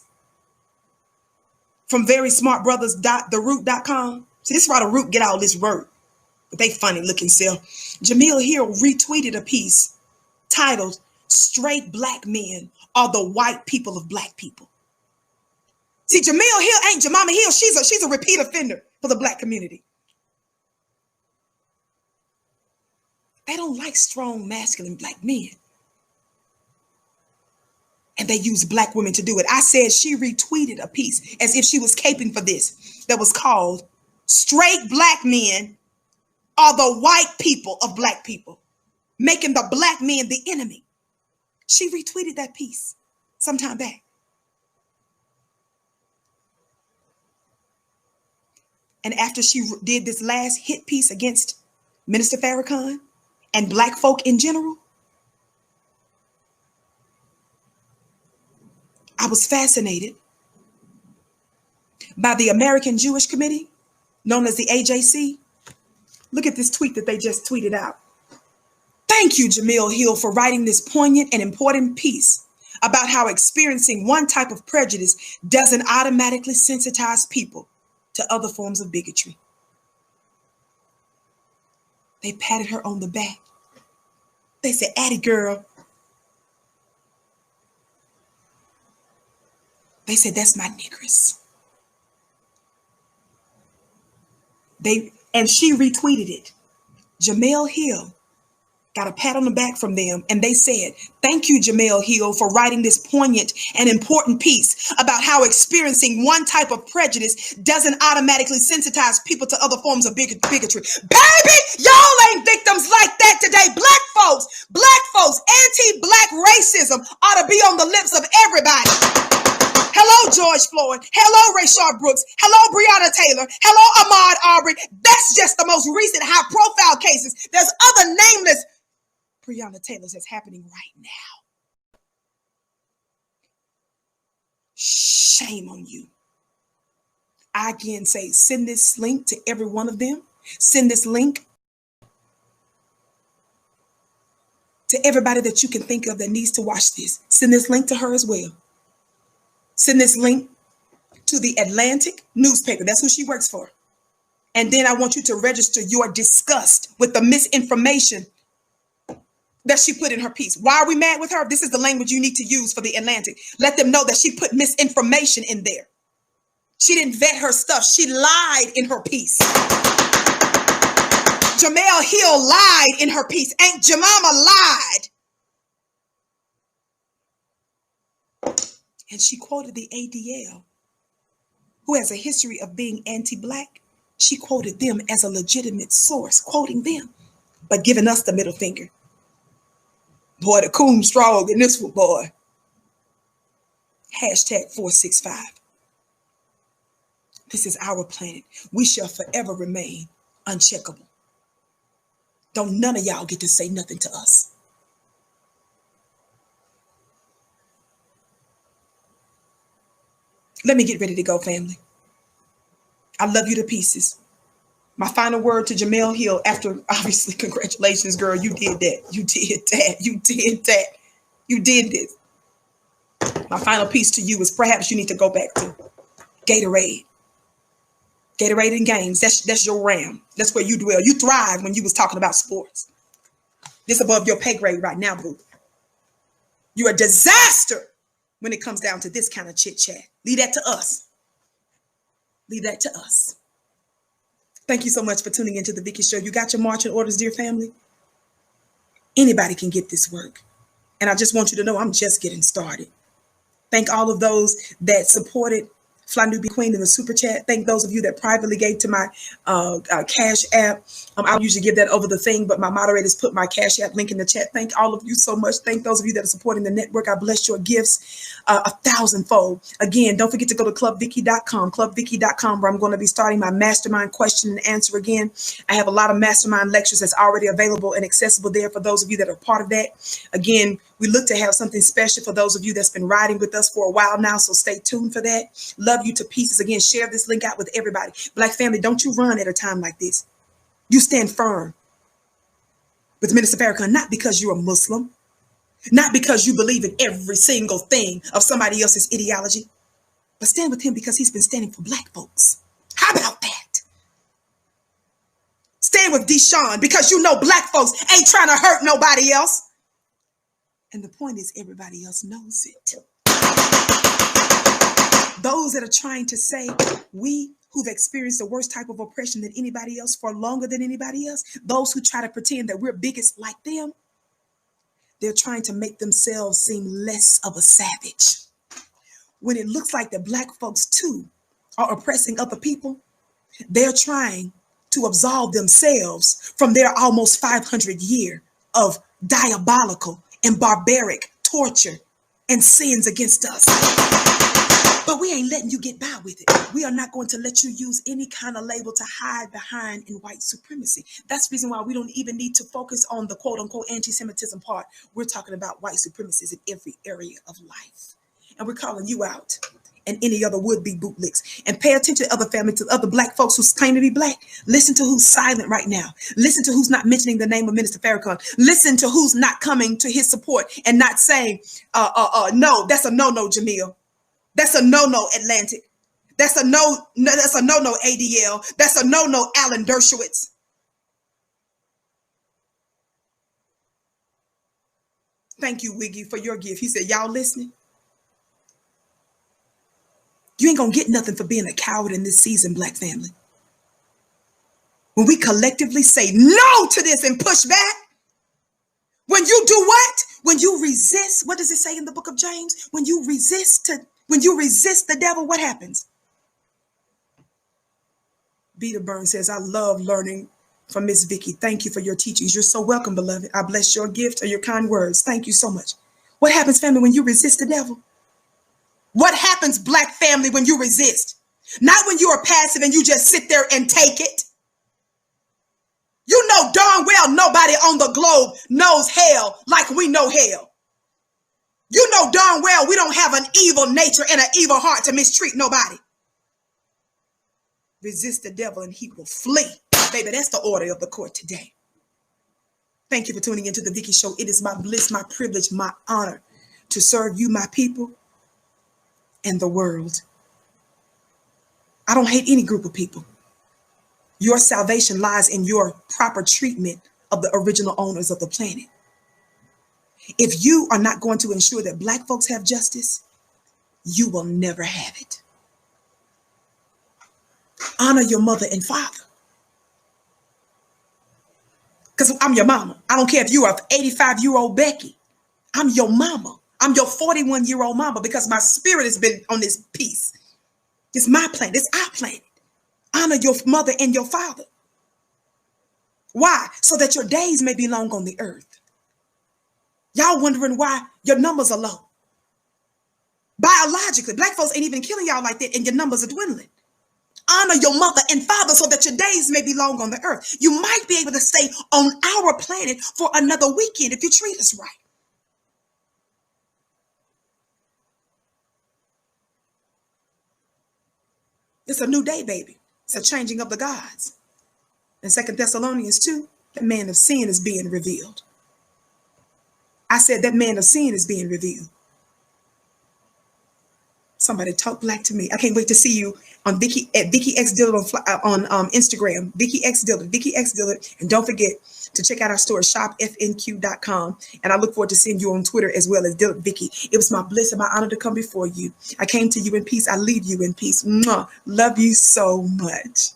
from very smart brothers, theroot.com. See, this is why the Root get all this work, but they funny looking self. Jemele Hill retweeted a piece titled, "Straight Black Men Are the White People of Black People." See, Jemele Hill ain't Jemele Hill. She's a repeat offender for the black community. They don't like strong, masculine black men. And they use black women to do it. I said she retweeted a piece as if she was caping for this that was called "Straight Black Men Are the White People of Black People," making the black men the enemy. She retweeted that piece sometime back. And after she did this last hit piece against Minister Farrakhan and black folk in general, I was fascinated by the American Jewish Committee, known as the AJC. Look at this tweet that they just tweeted out. "Thank you, Jemele Hill, for writing this poignant and important piece about how experiencing one type of prejudice doesn't automatically sensitize people to other forms of bigotry." They patted her on the back. They said, "Addie girl." They said, "That's my negress." And she retweeted it. Jemele Hill got a pat on the back from them, and they said, "Thank you, Jemele Hill, for writing this poignant and important piece about how experiencing one type of prejudice doesn't automatically sensitize people to other forms of bigotry." Baby, y'all ain't victims like that today. Black folks, anti-black racism ought to be on the lips of everybody. Hello, George Floyd. Hello, Rayshard Brooks. Hello, Breonna Taylor. Hello, Ahmaud Arbery. That's just the most recent high-profile cases. There's other nameless Breonna Taylor's that's happening right now. Shame on you. I again say, send this link to every one of them. Send this link to everybody that you can think of that needs to watch this. Send this link to her as well. Send this link to the Atlantic newspaper. That's who she works for. And then I want you to register your disgust with the misinformation that she put in her piece. Why are we mad with her? This is the language you need to use for the Atlantic. Let them know that she put misinformation in there. She didn't vet her stuff. She lied in her piece. Jemele Hill lied in her piece. Aunt Jemima lied. And she quoted the ADL, who has a history of being anti-black. She quoted them as a legitimate source, quoting them, but giving us the middle finger. Boy, the coon strong in this one, boy. Hashtag 465. This is our planet. We shall forever remain uncheckable. Don't none of y'all get to say nothing to us. Let me get ready to go, family. I love you to pieces. My final word to Jemele Hill, after obviously, congratulations, girl. You did that. You did that. You did that. You did this. My final piece to you is perhaps you need to go back to Gatorade. Gatorade and games. That's your ram. That's where you dwell. You thrive when you was talking about sports. This above your pay grade right now, boo. You're a disaster when it comes down to this kind of chit chat. Leave that to us. Leave that to us. Thank you so much for tuning into the Vicky Show. You got your marching orders, dear family? Anybody can get this work. And I just want you to know I'm just getting started. Thank all of those that supported Fly Newbie Queen in the super chat. Thank those of you that privately gave to my Cash App. I usually give that over the thing, but my moderators put my Cash App link in the chat. Thank all of you so much. Thank those of you that are supporting the network. I bless your gifts 1,000-fold. Again, don't forget to go to clubvicky.com, where I'm going to be starting my mastermind question and answer again. I have a lot of mastermind lectures that's already available and accessible there for those of you that are part of that. Again, we look to have something special for those of you that's been riding with us for a while now, so stay tuned for that. Love you to pieces. Again, share this link out with everybody. Black family, don't you run at a time like this. You stand firm with Minister Farrakhan, not because you're a Muslim, not because you believe in every single thing of somebody else's ideology, but stand with him because he's been standing for Black folks. How about that? Stand with Deshaun because you know Black folks ain't trying to hurt nobody else. And the point is, everybody else knows it. Those that are trying to say we who've experienced the worst type of oppression than anybody else for longer than anybody else, those who try to pretend that we're biggest like them, they're trying to make themselves seem less of a savage. When it looks like the Black folks too are oppressing other people, they're trying to absolve themselves from their almost 500 years of diabolical and barbaric torture and sins against us. But we ain't letting you get by with it. We are not going to let you use any kind of label to hide behind in white supremacy. That's the reason why we don't even need to focus on the quote unquote anti-Semitism part. We're talking about white supremacists in every area of life. And we're calling you out and any other would-be bootlicks. And pay attention to other families, to other Black folks who claim to be Black. Listen to who's silent right now. Listen to who's not mentioning the name of Minister Farrakhan. Listen to who's not coming to his support and not saying, no, that's a no-no, Jemele. That's a no-no, Atlantic. That's a no-no, ADL. That's a no-no, Alan Dershowitz. Thank you, Wiggy, for your gift. He said, y'all listening? You ain't gonna get nothing for being a coward in this season, Black family. When we collectively say no to this and push back, When you do what? When you resist, what does it say in the book of James? When you resist the devil, what happens? Beta Burn says, I love learning from Miss Vicky. Thank you for your teachings. You're so welcome, beloved. I bless your gift or your kind words. Thank you so much. What happens, family, when you resist the devil? What happens, Black family, when you resist? Not when you are passive and you just sit there and take it. You know darn well nobody on the globe knows hell like we know hell. You know darn well we don't have an evil nature and an evil heart to mistreat nobody. Resist the devil and he will flee. Baby, that's the order of the court today. Thank you for tuning into the Vicky Show. It is my bliss, my privilege, my honor to serve you, my people, and the world. I don't hate any group of people. Your salvation lies in your proper treatment of the original owners of the planet. If you are not going to ensure that Black folks have justice, you will never have it. Honor your mother and father. Because I'm your mama. I don't care if you are 85-year-old Becky. I'm your mama. I'm your 41-year-old mama because my spirit has been on this piece. It's my planet. It's our planet. Honor your mother and your father. Why? So that your days may be long on the earth. Y'all wondering why your numbers are low. Biologically, Black folks ain't even killing y'all like that and your numbers are dwindling. Honor your mother and father so that your days may be long on the earth. You might be able to stay on our planet for another weekend if you treat us right. It's a new day, baby. It's a changing of the gods. In 2 Thessalonians 2, the man of sin is being revealed. I said that man of sin is being revealed. Somebody talk Black to me. I can't wait to see you on Vicky at Vicky X Dillard on Instagram. Vicky X Dillard, Vicky X Dillard. And don't forget to check out our store, shopfnq.com. And I look forward to seeing you on Twitter as well as Dillard Vicky. It was my bliss and my honor to come before you. I came to you in peace. I leave you in peace. Mwah. Love you so much.